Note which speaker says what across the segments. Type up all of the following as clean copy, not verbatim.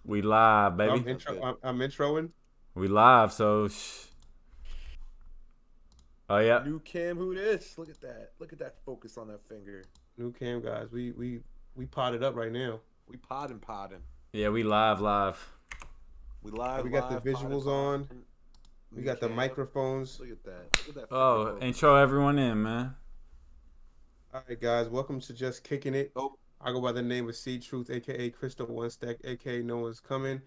Speaker 1: We live, baby.
Speaker 2: I'm introing.
Speaker 1: We live, so oh yeah.
Speaker 3: New cam, who this? Look at that. Look at that focus on that finger.
Speaker 2: New cam guys. We potted up right now.
Speaker 3: We podding.
Speaker 1: Yeah, we live.
Speaker 3: We live.
Speaker 2: We got the visuals on. We got the microphones.
Speaker 3: Look at that. Look at that.
Speaker 1: Oh, intro everyone in, man.
Speaker 2: All right, guys. Welcome to Just Kicking It.
Speaker 3: Oh.
Speaker 2: I go by the name of C Truth, aka Crystal One Stack, aka No One's Coming.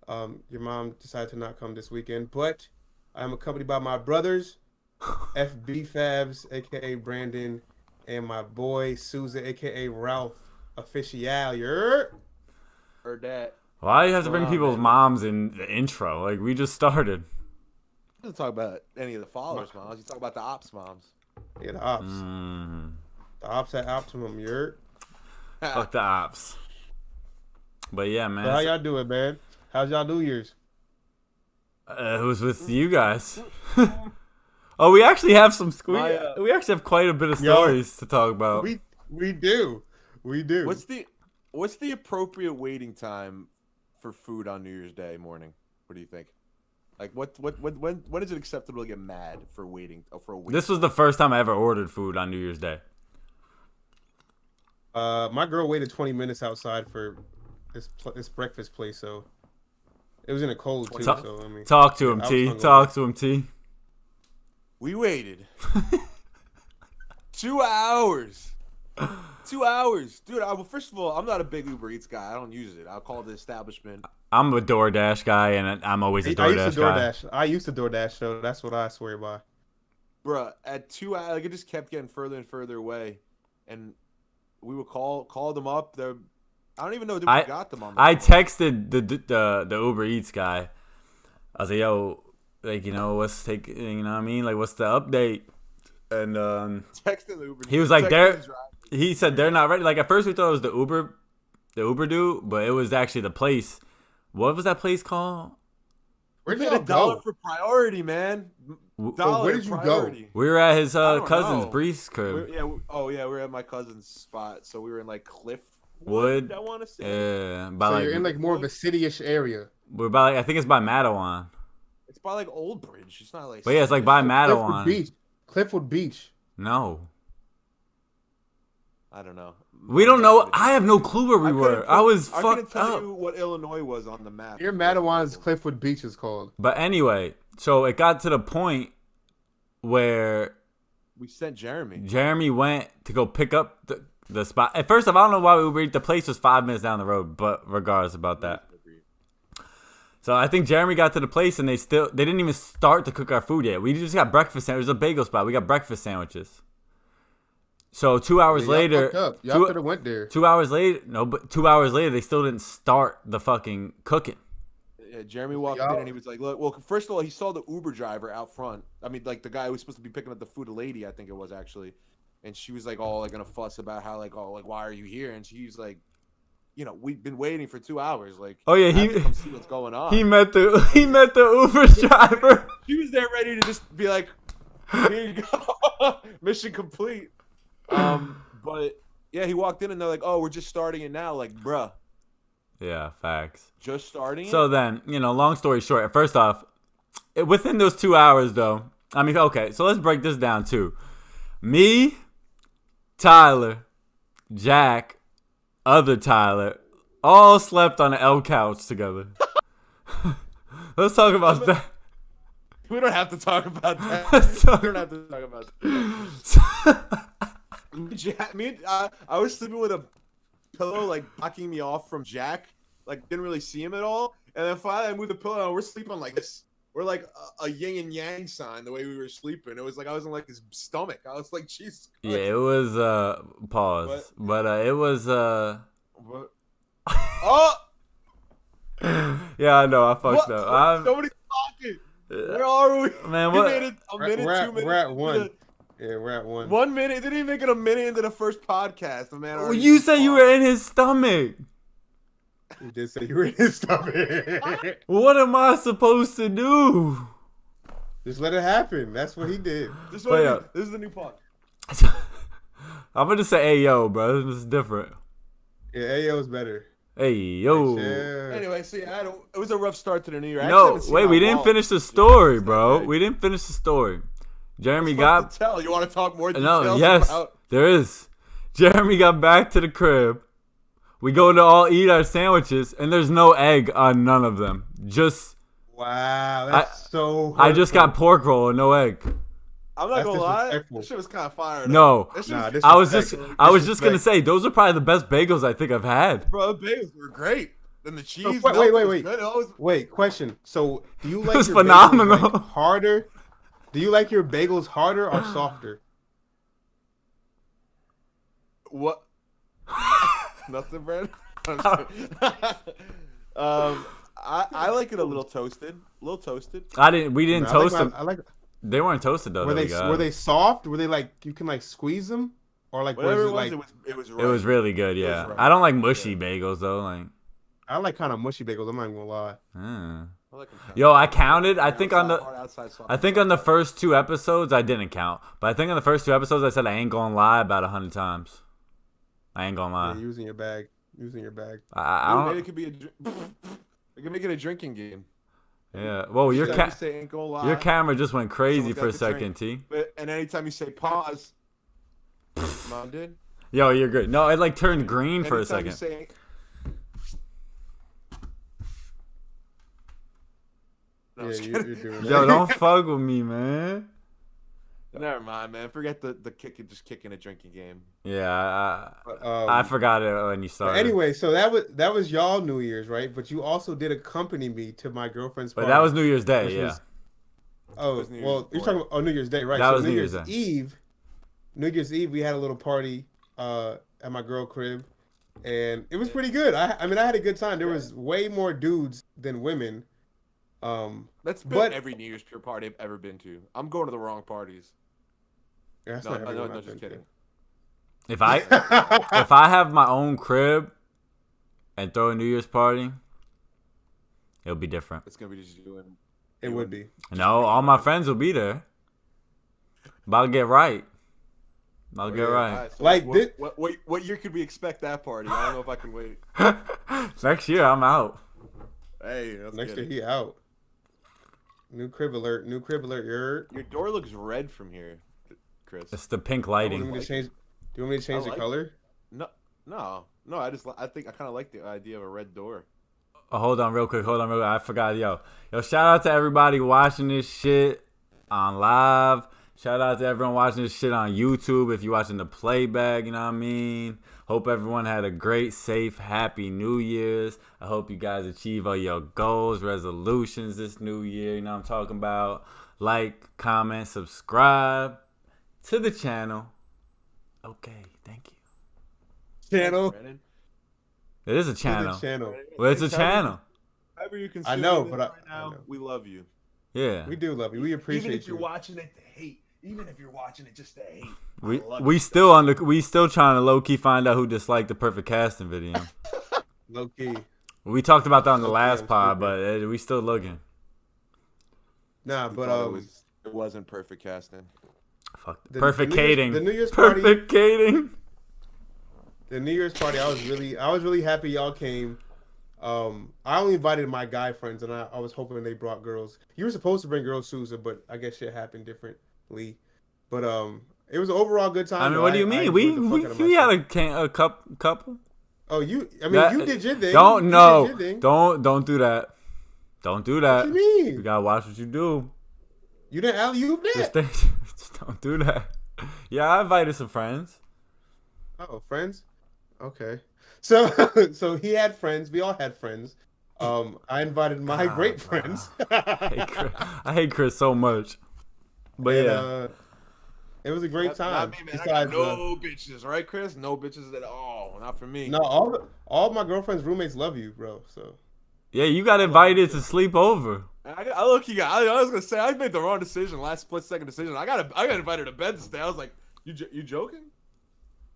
Speaker 2: Your mom decided to not come this weekend, but I'm accompanied by my brothers, FB Fabs, aka Brandon, and my boy Susan, aka Ralph Official.
Speaker 3: Heard that.
Speaker 1: Why do you have to bring people's moms in the intro? Like, we just started.
Speaker 3: You don't talk about any of the followers' moms. You talk about the ops moms.
Speaker 2: Yeah, the ops. The ops at optimum,
Speaker 1: Fuck the ops. But yeah, man.
Speaker 2: So how y'all doing, man? How's y'all New Year's?
Speaker 1: It was with you guys. Oh, we actually have some. We actually have quite a bit of stories to talk about.
Speaker 2: We do.
Speaker 3: What's the appropriate waiting time for food on New Year's Day morning? What do you think? Like when is it acceptable to get mad for waiting for a week?
Speaker 1: This was the first time I ever ordered food on New Year's Day.
Speaker 2: My girl waited 20 minutes outside for this breakfast place, so it was in a cold too. So I mean,
Speaker 1: talk to him, T. Talk to him, T.
Speaker 3: We waited 2 hours. 2 hours, dude. Well, first of all, I'm not a big Uber Eats guy. I don't use it. I'll call the establishment.
Speaker 1: I'm a DoorDash guy, and I'm always a DoorDash guy.
Speaker 2: I used to DoorDash, so that's what I swear by.
Speaker 3: Bruh, at 2 hours, like, it just kept getting further and further away, and we would call them up. I don't even know if we got them on the phone.
Speaker 1: texted the Uber Eats guy. I was like, yo, like, you know, what's taking, you know what I mean? Like, what's the update? And
Speaker 3: texting the Uber.
Speaker 1: He was like, he said they're not ready. Like, at first we thought it was the Uber dude, but it was actually the place. What was that place called?
Speaker 3: We paid $1 for priority, man.
Speaker 2: Where did you go?
Speaker 1: We were at his cousin's Breeze crib.
Speaker 3: We were at my cousin's spot. So we were in like
Speaker 1: Cliffwood.
Speaker 3: I want to say.
Speaker 1: Yeah,
Speaker 2: so you're in like more of a city-ish area.
Speaker 1: We're by, like, I think it's by Mattawan.
Speaker 3: It's by like Old Bridge. It's not like.
Speaker 1: But yeah, it's like by Mattawan.
Speaker 2: Cliffwood Beach.
Speaker 1: No.
Speaker 3: I don't know.
Speaker 1: We don't know. I have no clue where we were. I was fucked up. I couldn't tell
Speaker 3: you what Illinois was on the map.
Speaker 2: Your Mattawan's Cliffwood Beach is called.
Speaker 1: But anyway, so it got to the point where
Speaker 3: we sent Jeremy.
Speaker 1: Jeremy went to go pick up the spot. At first, I don't know why we were. The place was 5 minutes down the road, but regardless about that. So I think Jeremy got to the place and they didn't even start to cook our food yet. We just got breakfast sandwiches. It was a bagel spot. We got breakfast sandwiches. So 2 hours later,
Speaker 2: y'all could have went there.
Speaker 1: 2 hours later, but 2 hours later, they still didn't start the fucking cooking.
Speaker 3: Yeah, Jeremy walked in and he was like, "Look, well, first of all, he saw the Uber driver out front. I mean, like the guy who was supposed to be picking up the food, a lady, I think it was actually, and she was like, all like gonna fuss about how like, oh, like why are you here? And she's like, you know, we've been waiting for 2 hours. Like,
Speaker 1: oh yeah,
Speaker 3: he come see what's going on.
Speaker 1: He met the Uber driver.
Speaker 3: She was there ready to just be like, here you go, mission complete. But yeah, he walked in and they're like, "Oh, we're just starting it now." Like, bruh.
Speaker 1: Yeah, facts.
Speaker 3: Just starting it?
Speaker 1: So then, you know, long story short, first off, within those 2 hours, though, I mean, okay, so let's break this down, too. Me, Tyler, Jack, other Tyler, all slept on the L couch together. Let's talk about that.
Speaker 3: We don't have to talk about that. We don't have to talk about that. I was sleeping with a pillow like blocking me off from Jack, like didn't really see him at all. And then finally I moved the pillow and we're sleeping like this. We're like a yin and yang sign the way we were sleeping. It was like I was in like his stomach. I was like, Jesus Christ.
Speaker 1: Yeah, it was pause. But it was
Speaker 3: Oh
Speaker 1: yeah, I know, I fucked up.
Speaker 3: Somebody's talking. Where are we?
Speaker 1: Man,
Speaker 3: what? A minute, 2 minutes.
Speaker 2: We're at one. Yeah, we're at 1.
Speaker 3: 1 minute. It didn't even make it a minute into the first podcast. The man.
Speaker 1: Well, you said you were in his stomach.
Speaker 2: You did say you were in his stomach.
Speaker 1: What am I supposed to do?
Speaker 2: Just let it happen. That's what he did.
Speaker 3: This is the new pod.
Speaker 1: I'm gonna say Ayo, bro. This is different.
Speaker 2: Yeah, Ayo is better.
Speaker 1: Hey, yo.
Speaker 3: Anyway, see, it was a rough start to the new year. I
Speaker 1: No,
Speaker 3: actually haven't seen
Speaker 1: wait,
Speaker 3: my
Speaker 1: we didn't
Speaker 3: wallet.
Speaker 1: finish the story,
Speaker 3: It's that
Speaker 1: bro.
Speaker 3: big.
Speaker 1: We didn't finish the story. Jeremy
Speaker 3: What's
Speaker 1: got.
Speaker 3: left to tell? You want to talk more details
Speaker 1: No, yes,
Speaker 3: about?
Speaker 1: there is. Jeremy got back to the crib. We go to all eat our sandwiches, and there's no egg on none of them. Just
Speaker 2: Wow, that's so.
Speaker 1: I just got
Speaker 2: hurtful.
Speaker 1: pork roll and no egg.
Speaker 3: I'm not
Speaker 2: That's
Speaker 3: gonna lie.
Speaker 2: disrespectful.
Speaker 3: This shit was kind of fire.
Speaker 1: No,
Speaker 3: This
Speaker 2: Nah,
Speaker 3: was,
Speaker 2: this
Speaker 1: I was
Speaker 2: disrespectful.
Speaker 1: just gonna say those are probably the best bagels I think I've had.
Speaker 3: bro, the bagels were great. And the cheese.
Speaker 2: wait,
Speaker 3: melted was
Speaker 2: wait.
Speaker 3: good. It always,
Speaker 2: Wait, question. So, do you like
Speaker 1: was
Speaker 2: your bagels,
Speaker 1: phenomenal.
Speaker 2: like, harder? Do you like your bagels harder or softer?
Speaker 3: what? Nothing, Brandon. I like it a little toasted. We
Speaker 1: didn't
Speaker 2: No,
Speaker 1: toast them.
Speaker 2: I like.
Speaker 1: They weren't toasted though.
Speaker 2: Were
Speaker 1: that we
Speaker 2: they
Speaker 1: got.
Speaker 2: were they soft? Were they like you can like squeeze them, or like
Speaker 3: Whatever
Speaker 2: was
Speaker 3: it
Speaker 2: it
Speaker 3: was,
Speaker 2: like?
Speaker 3: it was.
Speaker 1: It was really good. Yeah,
Speaker 3: right.
Speaker 1: I don't like mushy bagels though. Like,
Speaker 2: I like kind of mushy bagels. I'm not even gonna lie.
Speaker 3: I like them kinda-
Speaker 1: yo, I counted. I think on
Speaker 3: Hard
Speaker 1: the.
Speaker 3: outside, soft
Speaker 1: I think on the first 2 episodes I didn't count, but I think on the first 2 episodes I said I ain't gonna lie about 100 times. I ain't gonna lie.
Speaker 2: Yeah, using your bag.
Speaker 1: I
Speaker 3: Maybe
Speaker 1: don't.
Speaker 3: it could be we can make it a drinking game.
Speaker 1: Yeah. Whoa, your
Speaker 3: Anytime you say ain't gonna lie,
Speaker 1: your camera just went crazy
Speaker 3: someone's
Speaker 1: for a
Speaker 3: got to
Speaker 1: second,
Speaker 3: drink.
Speaker 1: T.
Speaker 3: And anytime you say pause, Mom did.
Speaker 1: Yo, you're good. No, it like turned green for a
Speaker 3: Anytime you
Speaker 1: second.
Speaker 3: say- No, I'm
Speaker 2: Yeah,
Speaker 3: just
Speaker 2: you're
Speaker 3: kidding.
Speaker 2: doing
Speaker 1: Yo,
Speaker 2: that.
Speaker 1: don't fuck with me, man.
Speaker 3: Never mind, man. Forget the kicking a drinking game.
Speaker 1: Yeah,
Speaker 2: But,
Speaker 1: I forgot it when you
Speaker 2: but
Speaker 1: started.
Speaker 2: anyway, so that was y'all New Year's, right? But you also did accompany me to my girlfriend's
Speaker 1: But
Speaker 2: party.
Speaker 1: that was New Year's Day,
Speaker 2: which
Speaker 1: yeah.
Speaker 2: was- Oh,
Speaker 3: was New Year's
Speaker 2: well, you're
Speaker 3: Day.
Speaker 2: talking about New Year's Day, right?
Speaker 1: That
Speaker 2: so
Speaker 1: was
Speaker 2: New
Speaker 1: New
Speaker 2: Year's
Speaker 1: Year's Day.
Speaker 2: Eve. New Year's Eve, we had a little party at my girl crib, and it was pretty good. I mean, I had a good time. There was way more dudes than women.
Speaker 3: That's been
Speaker 2: But-
Speaker 3: every New Year's pure party I've ever been to. I'm going to the wrong parties.
Speaker 2: That's
Speaker 3: No,
Speaker 2: not
Speaker 3: no,
Speaker 2: everyone
Speaker 3: no,
Speaker 2: I've
Speaker 3: just
Speaker 2: been
Speaker 3: kidding.
Speaker 1: If I
Speaker 2: to.
Speaker 1: if I have my own crib and throw a New Year's party, it'll be different.
Speaker 3: It's gonna be just you and
Speaker 2: It would be.
Speaker 1: No, all my friends will be there. About to get right. I'll get
Speaker 2: Yeah.
Speaker 1: right.
Speaker 3: Alright, so
Speaker 2: Like this-
Speaker 3: what year could we expect that party? I don't know if I can wait.
Speaker 1: Next year, I'm out.
Speaker 3: Hey, let's
Speaker 2: Next
Speaker 3: get
Speaker 2: year
Speaker 3: it.
Speaker 2: he out. New crib alert. New crib alert. You're.
Speaker 3: Your door looks red from here, Chris.
Speaker 1: It's the pink
Speaker 2: Do you want
Speaker 1: lighting.
Speaker 2: me to change? Do you want me to change the
Speaker 3: like
Speaker 2: color?
Speaker 3: No. I think I kind of like the idea of a red door.
Speaker 1: Oh, hold on real quick. I forgot. Yo, shout out to everybody watching this shit on live. Shout out to everyone watching this shit on YouTube. If you're watching the playback, you know what I mean? Hope everyone had a great, safe, happy New Year's. I hope you guys achieve all your goals, resolutions this new year. You know what I'm talking about? Like, comment, subscribe to the channel. Okay, thank you.
Speaker 2: Channel.
Speaker 3: Brandon.
Speaker 1: It is a
Speaker 2: To the
Speaker 1: channel.
Speaker 2: channel.
Speaker 1: Well, it's a
Speaker 3: Tell me-
Speaker 1: channel.
Speaker 3: However you can.
Speaker 2: I know, but
Speaker 3: right
Speaker 2: I
Speaker 3: now,
Speaker 2: know.
Speaker 3: we love you.
Speaker 1: Yeah.
Speaker 2: We do love you. We appreciate
Speaker 3: Even if you're
Speaker 2: you.
Speaker 3: watching it to hate, even if you're watching it just to hate,
Speaker 1: We
Speaker 3: I love
Speaker 1: we
Speaker 3: you.
Speaker 1: still trying to low key find out who disliked the perfect casting video.
Speaker 2: Low key.
Speaker 1: We talked about that on the
Speaker 2: Okay,
Speaker 1: last
Speaker 2: I'm
Speaker 1: pod,
Speaker 2: stupid.
Speaker 1: but we still looking.
Speaker 2: Nah,
Speaker 3: We
Speaker 2: but
Speaker 3: thought it wasn't perfect casting.
Speaker 1: Fuck.
Speaker 2: The-
Speaker 1: Perfectating.
Speaker 2: the New Year's party-
Speaker 1: Perfectating.
Speaker 2: the New Year's party, I was really happy y'all came. I only invited my guy friends, and I was hoping they brought girls. You were supposed to bring girls, Sousa, but I guess shit happened differently. But it was an overall good time.
Speaker 1: I mean,
Speaker 2: though.
Speaker 1: what do you mean? We
Speaker 2: enjoyed the fuck out of
Speaker 1: we had
Speaker 2: myself.
Speaker 1: a couple.
Speaker 2: Oh, you? I mean,
Speaker 1: That-
Speaker 2: you did your thing.
Speaker 1: Don't
Speaker 2: You
Speaker 1: no.
Speaker 2: did your thing.
Speaker 1: Don't do that. Don't do that.
Speaker 2: What you mean?
Speaker 1: You gotta watch what you do.
Speaker 2: You didn't alley-oop
Speaker 1: Just,
Speaker 2: that?
Speaker 1: just don't do that. Yeah, I invited some friends.
Speaker 2: Oh, friends? Okay. So so he had friends. We all had friends. I invited my great friends.
Speaker 1: I hate Chris so much. But
Speaker 2: And,
Speaker 1: yeah.
Speaker 2: it was a great
Speaker 3: Not
Speaker 2: time.
Speaker 3: me, man. I
Speaker 2: Besides,
Speaker 3: got no bitches, right, Chris? No bitches at all. Not for me.
Speaker 2: no, all my girlfriend's roommates love you, bro. So
Speaker 1: Yeah, you got invited to sleep over.
Speaker 3: I look, I was gonna say I made the wrong decision, last split-second decision. I got invited to bed to stay. I was like, you joking?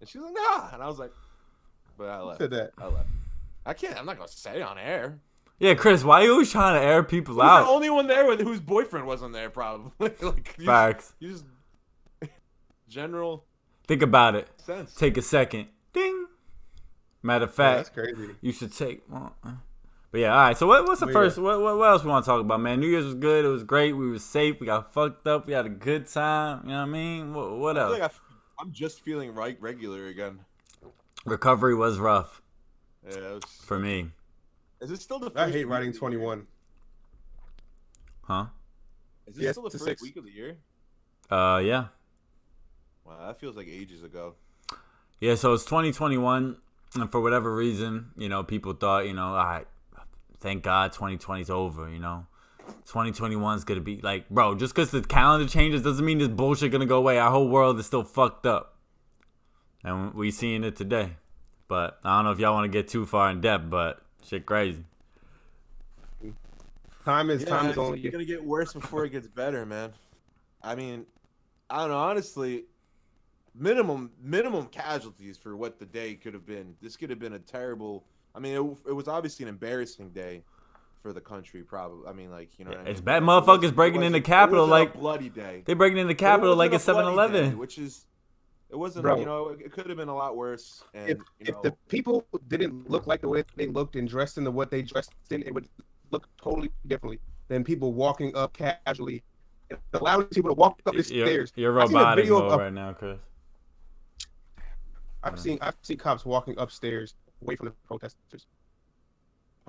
Speaker 3: And she's like, nah. And I was like, but I left.
Speaker 2: said that.
Speaker 3: I left. I can't. I'm not gonna say on air.
Speaker 1: Yeah, Chris, why you always trying to air people
Speaker 3: Who's
Speaker 1: out?
Speaker 3: the only one there whose boyfriend wasn't there? Probably. Like,
Speaker 1: Facts.
Speaker 3: You just general
Speaker 1: Think about it.
Speaker 3: sense.
Speaker 1: Take a second. Ding. Matter of
Speaker 2: Yeah, that's
Speaker 1: fact,
Speaker 2: crazy.
Speaker 1: you should take. But yeah, all right. So what's the
Speaker 2: But
Speaker 1: first?
Speaker 2: yeah.
Speaker 1: What else we want to talk about, man? New Year's was good. It was great. We were safe. We got fucked up. We had a good time. You know what I mean? What
Speaker 3: I feel
Speaker 1: else?
Speaker 3: like I'm just feeling regular again.
Speaker 1: Recovery was rough
Speaker 3: Yeah,
Speaker 1: for me.
Speaker 3: Is it still the
Speaker 2: I
Speaker 3: first
Speaker 2: hate
Speaker 3: week
Speaker 2: writing
Speaker 3: of the year?
Speaker 2: 21.
Speaker 1: Huh?
Speaker 3: Is this
Speaker 2: Yeah,
Speaker 3: still the
Speaker 2: it's the
Speaker 3: first
Speaker 2: 6th.
Speaker 3: week of the year?
Speaker 1: Yeah.
Speaker 3: Wow, that feels like ages ago.
Speaker 1: Yeah, so it's 2021, and for whatever reason, people thought, all right, thank God 2020's over, 2021's going to be like, bro, just because the calendar changes doesn't mean this bullshit going to go away. Our whole world is still fucked up. And we seeing it today. But I don't know if y'all want to get too far in depth, but shit crazy.
Speaker 2: Time is
Speaker 3: It's
Speaker 2: only.
Speaker 3: gonna get worse before it gets better, man. I mean, I don't know. Honestly, minimum casualties for what the day could have been. This could have been a terrible. I mean, it was obviously an embarrassing day for the country. Probably. I mean, like what I
Speaker 1: It's
Speaker 3: mean?
Speaker 1: bad
Speaker 3: Like,
Speaker 1: motherfuckers breaking in the Capitol
Speaker 3: it wasn't
Speaker 1: like
Speaker 3: a bloody day.
Speaker 1: they breaking in the
Speaker 3: But it
Speaker 1: Capitol like
Speaker 3: wasn't
Speaker 1: it's
Speaker 3: a bloody day,
Speaker 1: 7-Eleven.
Speaker 3: which is it wasn't.
Speaker 2: Bro.
Speaker 3: It could have been a lot worse.
Speaker 2: If
Speaker 3: And
Speaker 2: if the people didn't look like the way they looked and dressed into what they dressed in, it would look totally differently than people walking up casually, and allowing people to walk up the stairs.
Speaker 1: You're
Speaker 2: I've seen a
Speaker 1: robotic
Speaker 2: video
Speaker 1: mode
Speaker 2: of
Speaker 1: right now, Chris.
Speaker 2: I've seen cops walking upstairs away from the protesters.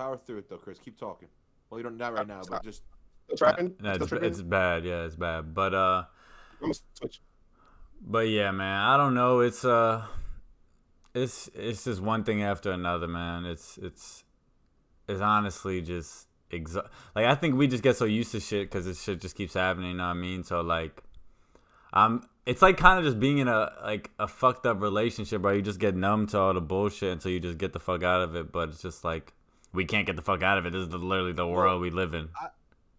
Speaker 3: power through it though, Chris. Keep talking. Well, you don't not right now, but just
Speaker 2: Still tracking?
Speaker 1: No,
Speaker 2: Still tripping?
Speaker 1: it's bad. Yeah, it's bad. But
Speaker 2: I'm gonna switch.
Speaker 1: But yeah, man, I don't know. It's just one thing after another, man. It's honestly just like I think we just get so used to shit because this shit just keeps happening. You know what I mean? So like, it's like kind of just being in a fucked up relationship, where you just get numb to all the bullshit until you just get the fuck out of it. But it's just like we can't get the fuck out of it. This is literally the world we live in.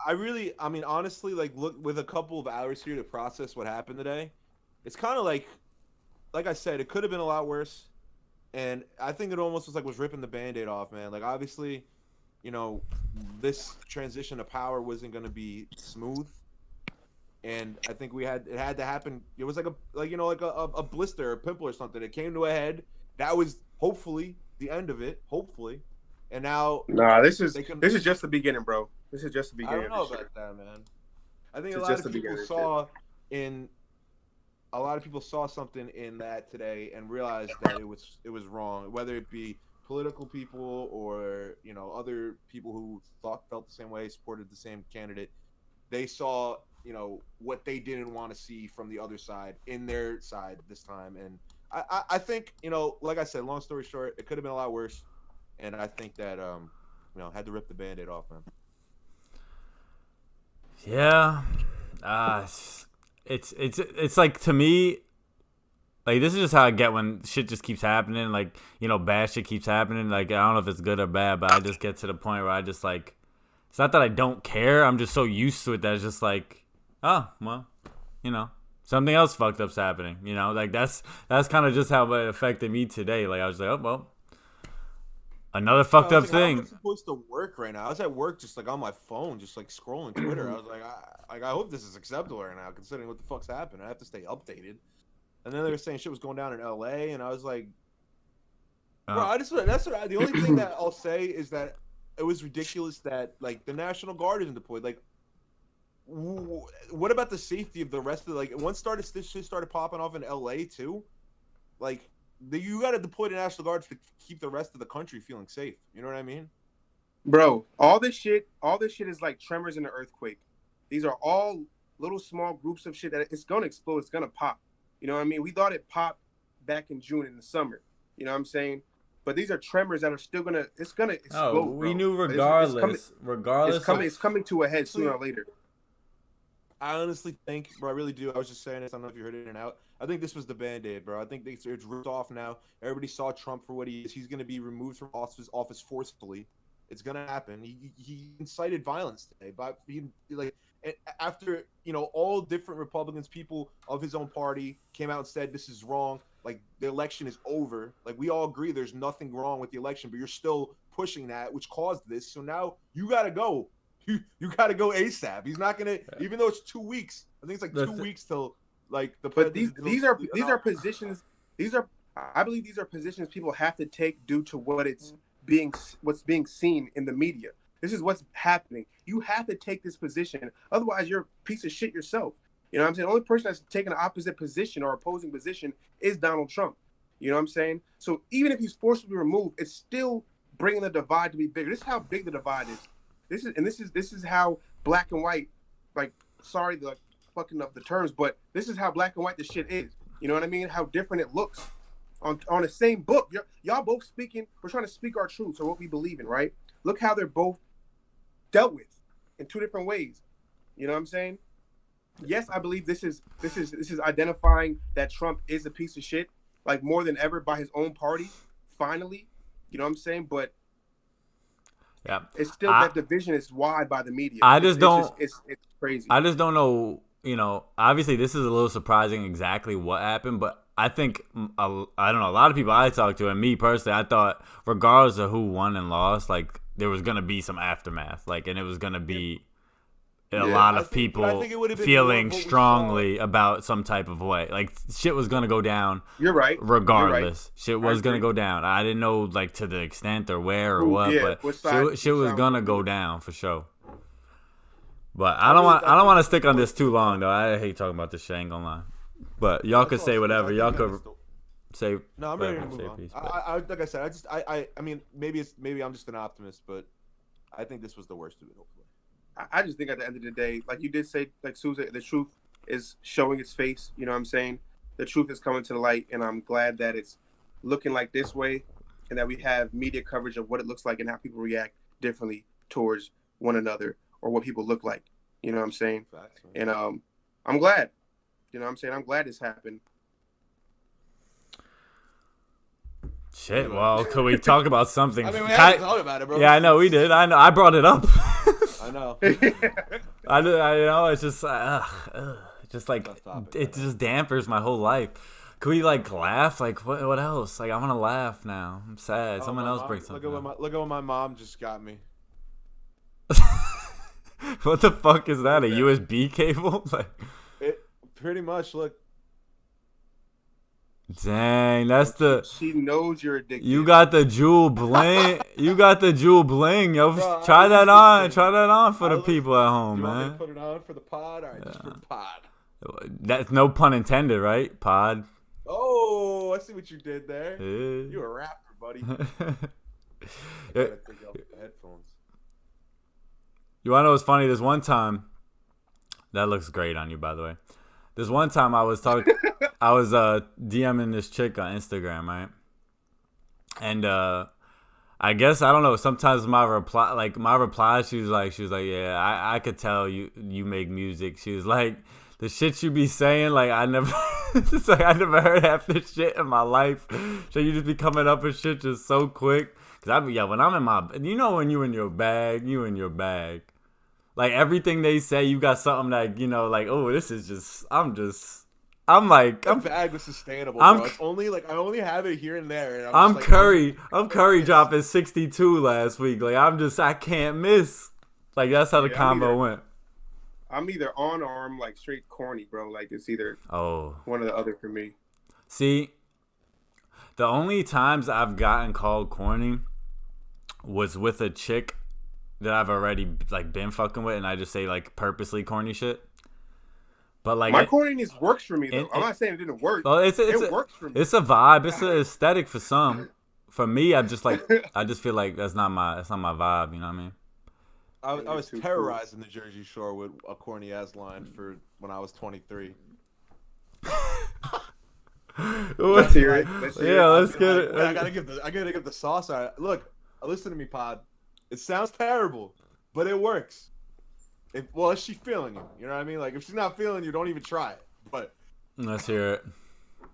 Speaker 3: I mean, honestly, like, look, with a couple of hours here to process what happened today, it's kind of like I said, it could have been a lot worse. And I think it almost was ripping the Band-Aid off, man. Like, obviously, this transition to power wasn't going to be smooth. And I think it had to happen. It was like a blister or a pimple or something. It came to a head. That was hopefully the end of it. Hopefully. And now
Speaker 2: This is just the beginning, bro. This is just the beginning.
Speaker 3: I don't know
Speaker 2: of this
Speaker 3: about that, man. I think
Speaker 2: It's
Speaker 3: a lot
Speaker 2: just
Speaker 3: of
Speaker 2: the
Speaker 3: people saw something in that today and realized that it was wrong. Whether it be political people or other people who felt the same way, supported the same candidate, they saw what they didn't want to see from the other side in their side this time. And I think like I said, long story short, it could have been a lot worse. And I think that had to rip the Band-Aid off, man.
Speaker 1: Yeah, it's like, to me, like, this is just how I get when shit just keeps happening. Like, bad shit keeps happening. Like, I don't know if it's good or bad, but I just get to the point where I just like, it's not that I don't care. I'm just so used to it that it's just like, oh well, something else fucked up's happening. Like that's kind of just how it affected me today. Like I was like, oh well. Another fucked up thing.
Speaker 3: I'm supposed to work right now. I was at work, just like on my phone, just like scrolling Twitter. I was like, I hope this is acceptable right now, considering what the fuck's happened. I have to stay updated. And then they were saying shit was going down in LA, and I was like, bro, the only thing that I'll say is that it was ridiculous that like the National Guard isn't deployed. Like, what about the safety of the rest of this shit started popping off in LA too? Like, you got to deploy the National Guard to keep the rest of the country feeling safe. You know what I mean?
Speaker 2: Bro, all this shit is like tremors in an earthquake. These are all little small groups of shit that it's gonna explode. It's gonna pop. You know what I mean? We thought it popped back in June in the summer. You know what I'm saying? But these are tremors that are still gonna explode.
Speaker 1: Oh, we
Speaker 2: bro.
Speaker 1: knew regardless.
Speaker 2: It's coming to a head sooner or later.
Speaker 3: I honestly think, bro, I really do. I was just saying this. I don't know if you heard it in and out. I think this was the Band-Aid, bro. I think it's ripped off now. Everybody saw Trump for what he is. He's going to be removed from office forcefully. It's going to happen. He incited violence today. But after, all different Republicans, people of his own party came out and said this is wrong. Like, the election is over. Like, we all agree there's nothing wrong with the election, but you're still pushing that, which caused this. So now you got to go. You got to go ASAP. He's not gonna, even though it's 2 weeks. I think it's like 2 weeks till like the.
Speaker 2: But these are positions. These are I believe these are positions people have to take due to what's being seen in the media. This is what's happening. You have to take this position, otherwise you're a piece of shit yourself. You know what I'm saying? The only person that's taking an opposite position or opposing position is Donald Trump. You know what I'm saying? So even if he's forcibly removed, it's still bringing the divide to be bigger. This is how big the divide is. This is how black and white, like, sorry the fucking up the terms, but this is how black and white this shit is. You know what I mean? How different it looks on the same book. Y'all both speaking. We're trying to speak our truths or what we believe in, right? Look how they're both dealt with in two different ways. You know what I'm saying? Yes, I believe this is identifying that Trump is a piece of shit, like more than ever by his own party. Finally, you know what I'm saying? But
Speaker 1: yeah,
Speaker 2: it's still that division is wide by the media. It's crazy.
Speaker 1: I just don't know. You know, obviously this is a little surprising exactly what happened, but I think I don't know, a lot of people I talked to, and me personally, I thought regardless of who won and lost, like there was gonna be some aftermath, like, and it was gonna be a lot of people feeling strongly about some type of way. Like shit was gonna go down.
Speaker 2: You're right.
Speaker 1: Regardless,
Speaker 2: You're right.
Speaker 1: Shit was gonna go down. I didn't know like to the extent or where or what, but shit was gonna go down for sure. But I don't want to stick on this too long though. I hate talking about this shit. I ain't gonna lie. But y'all could say whatever. Y'all could say.
Speaker 3: No, I'm ready to move on. Like I said, I mean, maybe I'm just an optimist, but I think this was the worst of it. Hopefully.
Speaker 2: I just think at the end of the day, like you did say, like Susan, the truth is showing its face. You know what I'm saying? The truth is coming to the light, and I'm glad that it's looking like this way, and that we have media coverage of what it looks like and how people react differently towards one another or what people look like. You know what I'm saying? And I'm glad. You know what I'm saying? I'm glad this happened.
Speaker 1: Shit, well, could we talk about something?
Speaker 3: I mean, we had to talk about it, bro.
Speaker 1: Yeah, I know we did. I know. I brought it up.
Speaker 3: I know.
Speaker 1: I know. It's just, just like it just dampers my whole life. Could we like laugh? Like what else? Like I want to laugh now. I'm sad. Someone else brings something.
Speaker 3: Look at what my mom just got me.
Speaker 1: What the fuck is that? A USB cable? Like
Speaker 3: it pretty much. Look.
Speaker 1: Dang, that's the.
Speaker 2: She knows you're addicted.
Speaker 1: You got the jewel bling. You got the jewel bling, yo.
Speaker 3: Bro,
Speaker 1: try that on. Try that on for the people at home,
Speaker 3: you
Speaker 1: man.
Speaker 3: Want me to put it on for the pod? All right, just for the pod.
Speaker 1: That's no pun intended, right? Pod.
Speaker 3: Oh, I see what you did there.
Speaker 1: Yeah.
Speaker 3: You a rapper, buddy.
Speaker 1: Yeah.
Speaker 3: Gotta take off the headphones.
Speaker 1: You wanna know what's funny? There's one time. That looks great on you, by the way. There's one time I was talking. I was DMing this chick on Instagram, right? And I guess I don't know. Sometimes my reply, she was like, yeah, I could tell you make music. She was like, the shit you be saying, like I never, it's like I never heard half this shit in my life. So you just be coming up with shit just so quick. Cause when I'm in my, you know, when you in your bag, you in your bag. Like everything they say, you got something that like, oh, this is just, I'm like,
Speaker 3: the bag was sustainable, bro. It's only like I only have it here and there. And
Speaker 1: I'm Curry dropping 62 last week. Like I can't miss. Like that's how the combo went.
Speaker 2: I'm either on or I'm like straight corny, bro. Like it's either one or the other for me.
Speaker 1: See, the only times I've gotten called corny was with a chick that I've already like been fucking with, and I just say like purposely corny shit. But like
Speaker 2: my corniness works for me though. I'm not saying it didn't work.
Speaker 1: Well, it
Speaker 2: works for me.
Speaker 1: It's a vibe. It's an aesthetic for some. For me, I just feel like that's not my vibe. You know what I mean?
Speaker 3: I was terrorizing the Jersey Shore with a corny ass line for when I was 23.
Speaker 2: Let's hear it.
Speaker 1: Let's get it.
Speaker 3: I gotta give the sauce. Look, listen to me, Pod. It sounds terrible, but it works. If she's feeling you, you know what I mean? Like if she's not feeling you, don't even try it. But
Speaker 1: let's hear it.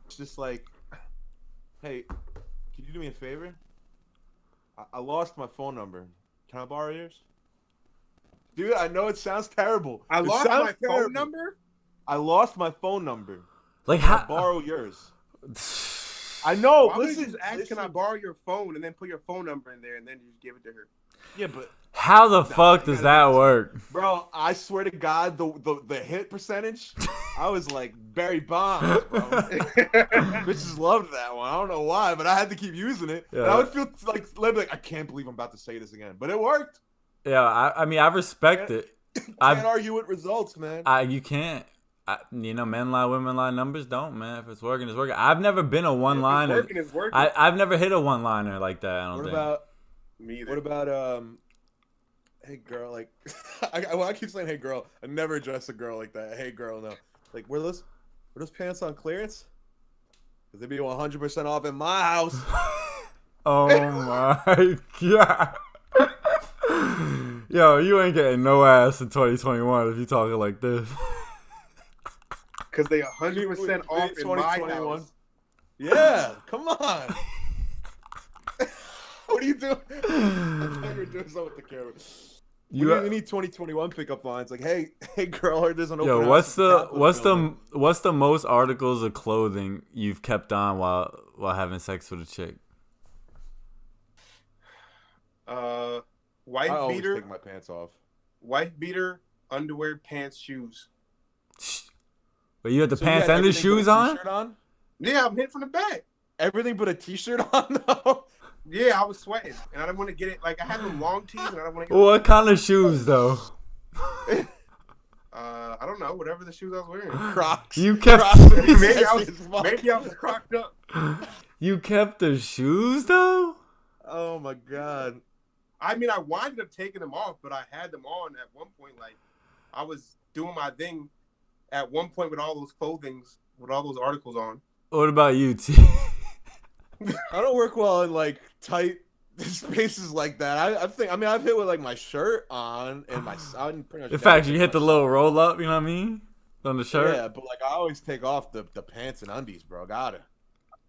Speaker 3: It's just like, hey, can you do me a favor? I lost my phone number. Can I borrow yours? Dude, I know it sounds terrible.
Speaker 2: I lost my phone number?
Speaker 3: I lost my phone number.
Speaker 1: Like how?
Speaker 3: Borrow yours. I know.
Speaker 2: Why would you just ask, can I borrow your phone, and then put your phone number in there, and then you just give it to her?
Speaker 3: Yeah, but
Speaker 1: How the fuck does that work?
Speaker 3: Bro, I swear to God, the hit percentage, I was like Barry Bonds, bro. Bitches loved that one. I don't know why, but I had to keep using it.
Speaker 1: Yeah.
Speaker 3: And I would feel like I can't believe I'm about to say this again, but it worked.
Speaker 1: Yeah, I mean, I respect it.
Speaker 3: Can't
Speaker 1: I've-
Speaker 3: argue with results, man.
Speaker 1: You can't. Men lie, women lie, numbers don't, man. If it's working, it's working. I've never been a one-liner.
Speaker 2: It's working.
Speaker 1: I've never hit a one-liner like that. I don't think.
Speaker 2: Me either.
Speaker 3: What about hey girl, like I keep saying hey girl. I never address a girl like that. Hey girl, no. Like were those pants on clearance? Cause they'd be 100% off in my house.
Speaker 1: Oh my god. Yo, you ain't getting no ass in 2021 if you talking like this.
Speaker 2: Because they 100% off in my house.
Speaker 3: Yeah, come on. What are you doing? I thought you were doing something with the camera. We need 2021 pickup lines like, hey girl, heard there's an open house.
Speaker 1: What's the most articles of clothing you've kept on while having sex with a chick?
Speaker 2: Wife
Speaker 3: I always
Speaker 2: beater.
Speaker 3: take my pants off.
Speaker 2: Wife beater, underwear, pants, shoes.
Speaker 1: But you had the
Speaker 3: So
Speaker 1: pants
Speaker 3: had
Speaker 1: and the
Speaker 3: everything but a
Speaker 1: shoes on?
Speaker 3: t-shirt on?
Speaker 2: Yeah, I'm hit from the back.
Speaker 3: Everything but a t-shirt on though.
Speaker 2: Yeah, I was sweating, and I didn't want to get it. Like I had them long tees, and I don't want to get.
Speaker 1: What kind of shoes though?
Speaker 2: I don't know. Whatever the shoes I was wearing.
Speaker 3: Crocs.
Speaker 1: You kept
Speaker 2: maybe I was crocked up.
Speaker 1: You kept the shoes though?
Speaker 3: Oh my god.
Speaker 2: I mean, I winded up taking them off, but I had them on at one point. Like I was doing my thing at one point with all those clothings, with all those articles on.
Speaker 1: What about you, T?
Speaker 3: I don't work well in like tight spaces like that. I've hit with like my shirt on and my pretty much.
Speaker 1: In fact, you hit the little roll up. You know what I mean? On the shirt.
Speaker 3: Yeah, but like I always take off the pants and undies, bro. Gotta.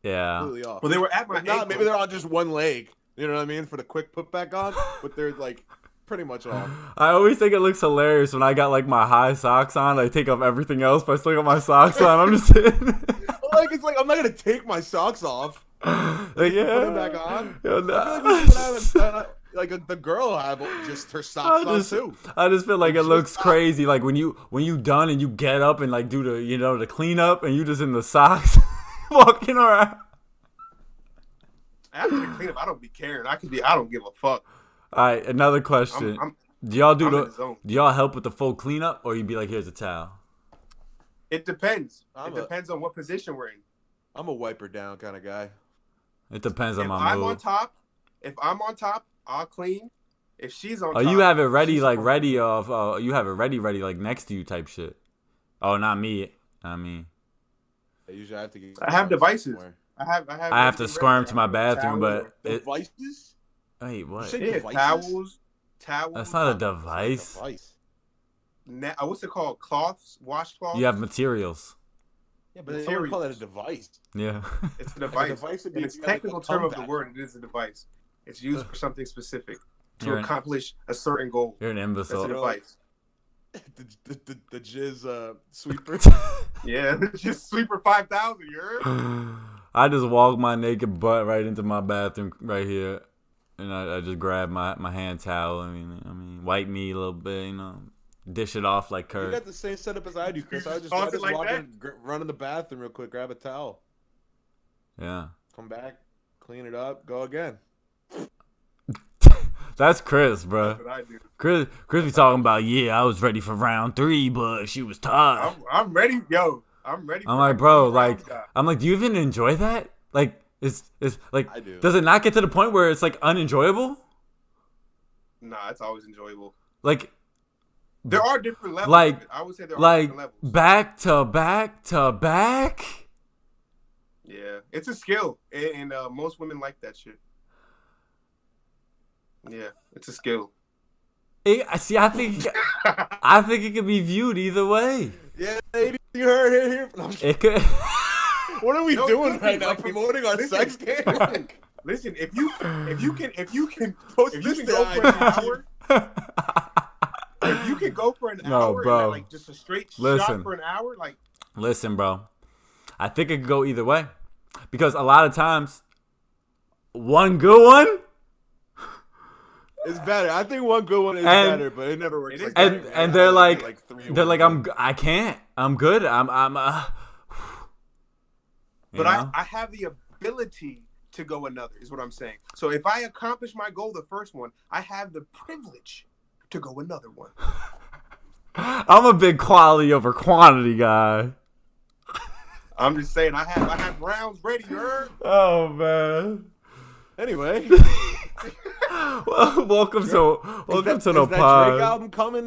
Speaker 1: Yeah.
Speaker 3: Completely off.
Speaker 2: Well, they were at my ankle.
Speaker 3: Maybe they're on just one leg. You know what I mean? For the quick put back on, but they're like pretty much off.
Speaker 1: I always think it looks hilarious when I got like my high socks on. I take off everything else, but I still got my socks on. I'm just sitting.
Speaker 3: Like it's like I'm not gonna take my socks off.
Speaker 1: Like, yeah.
Speaker 3: Put them back on.
Speaker 1: Yo, nah.
Speaker 3: I feel like we should have the girl have just her socks on too.
Speaker 1: I just feel like it looks crazy. Like when you done and you get up and like do the cleanup and you just in the socks walking around.
Speaker 2: After the cleanup, I don't be caring. I don't give a fuck.
Speaker 1: All right, another question. Do y'all help with the full cleanup, or you be like, here's a towel?
Speaker 2: It depends. It depends on what position we're in.
Speaker 3: I'm a wiper down kind of guy.
Speaker 1: It depends on
Speaker 2: If
Speaker 1: my
Speaker 2: I'm
Speaker 1: mood.
Speaker 2: if I'm on top, I'll clean. If she's on top,
Speaker 1: you have it ready, you have it ready, like next to you type shit. Oh, not me. I mean,
Speaker 3: Usually
Speaker 2: I have devices.
Speaker 3: Somewhere.
Speaker 2: I
Speaker 1: have to squirm to my bathroom, but
Speaker 3: devices.
Speaker 1: Wait, what?
Speaker 3: Yeah,
Speaker 2: towels.
Speaker 1: That's not a device.
Speaker 2: What's it called? Cloths, washcloths.
Speaker 1: You have materials.
Speaker 3: Yeah, but they don't call that a device.
Speaker 1: Yeah.
Speaker 2: It's a device. In its technical term of the word, it is a device. It's used for something specific to accomplish a certain goal.
Speaker 1: You're an imbecile.
Speaker 2: That's a device.
Speaker 3: The jizz sweeper.
Speaker 2: Yeah, the jizz sweeper 5000. You heard?
Speaker 1: I just walk my naked butt right into my bathroom right here, and I just grab my hand towel. I mean, wipe me a little bit, dish it off like Kurt.
Speaker 3: You got the same setup as I do, Chris. I just
Speaker 2: like
Speaker 3: walk in, run in the bathroom real quick, grab a towel.
Speaker 1: Yeah.
Speaker 3: Come back, clean it up, go again.
Speaker 1: That's Chris, bro.
Speaker 2: That's what I do.
Speaker 1: Chris be talking about, I was ready for round 3, but she was tired.
Speaker 2: I'm ready, yo. I'm ready.
Speaker 1: I'm like, bro, do you even enjoy that? Like, it's like,
Speaker 3: I do.
Speaker 1: Does it not get to the point where it's like unenjoyable?
Speaker 2: Nah, it's always enjoyable.
Speaker 1: Like,
Speaker 2: there are different levels.
Speaker 1: Like,
Speaker 2: I would say there are different levels.
Speaker 1: Back to back to back.
Speaker 2: Yeah, it's a skill, and most women like that shit. Yeah, it's a skill.
Speaker 1: I think it could be viewed either way.
Speaker 3: Yeah, you heard it here.
Speaker 1: It could.
Speaker 3: What are we doing right now? Promoting our sex game?
Speaker 2: Listen, if you can
Speaker 3: Post
Speaker 2: if
Speaker 3: this
Speaker 2: you can
Speaker 3: to
Speaker 2: go for an
Speaker 3: IG.
Speaker 2: hour, if you can go for an hour,
Speaker 1: bro.
Speaker 2: and like just a straight shot for an hour, like.
Speaker 1: Listen, bro. I think it could go either way, because a lot of times, one good one
Speaker 3: It's better. I think one good one is
Speaker 1: And-
Speaker 3: better, but it never works.
Speaker 2: It is
Speaker 3: Like
Speaker 2: better.
Speaker 3: that.
Speaker 1: And
Speaker 3: I
Speaker 1: they're
Speaker 3: like
Speaker 1: like,
Speaker 3: three in
Speaker 1: they're
Speaker 3: one
Speaker 1: like,
Speaker 3: go.
Speaker 1: I can't. I'm good. you
Speaker 2: But
Speaker 1: know?
Speaker 2: I have the ability to go another, is what I'm saying. So if I accomplish my goal, the first one, I have the privilege to go another one.
Speaker 1: I'm a big quality over quantity guy.
Speaker 2: I'm just saying, I have rounds ready. You heard?
Speaker 1: Oh man.
Speaker 3: Anyway,
Speaker 1: Well, welcome to the
Speaker 3: is that Drake
Speaker 1: pod.
Speaker 3: album coming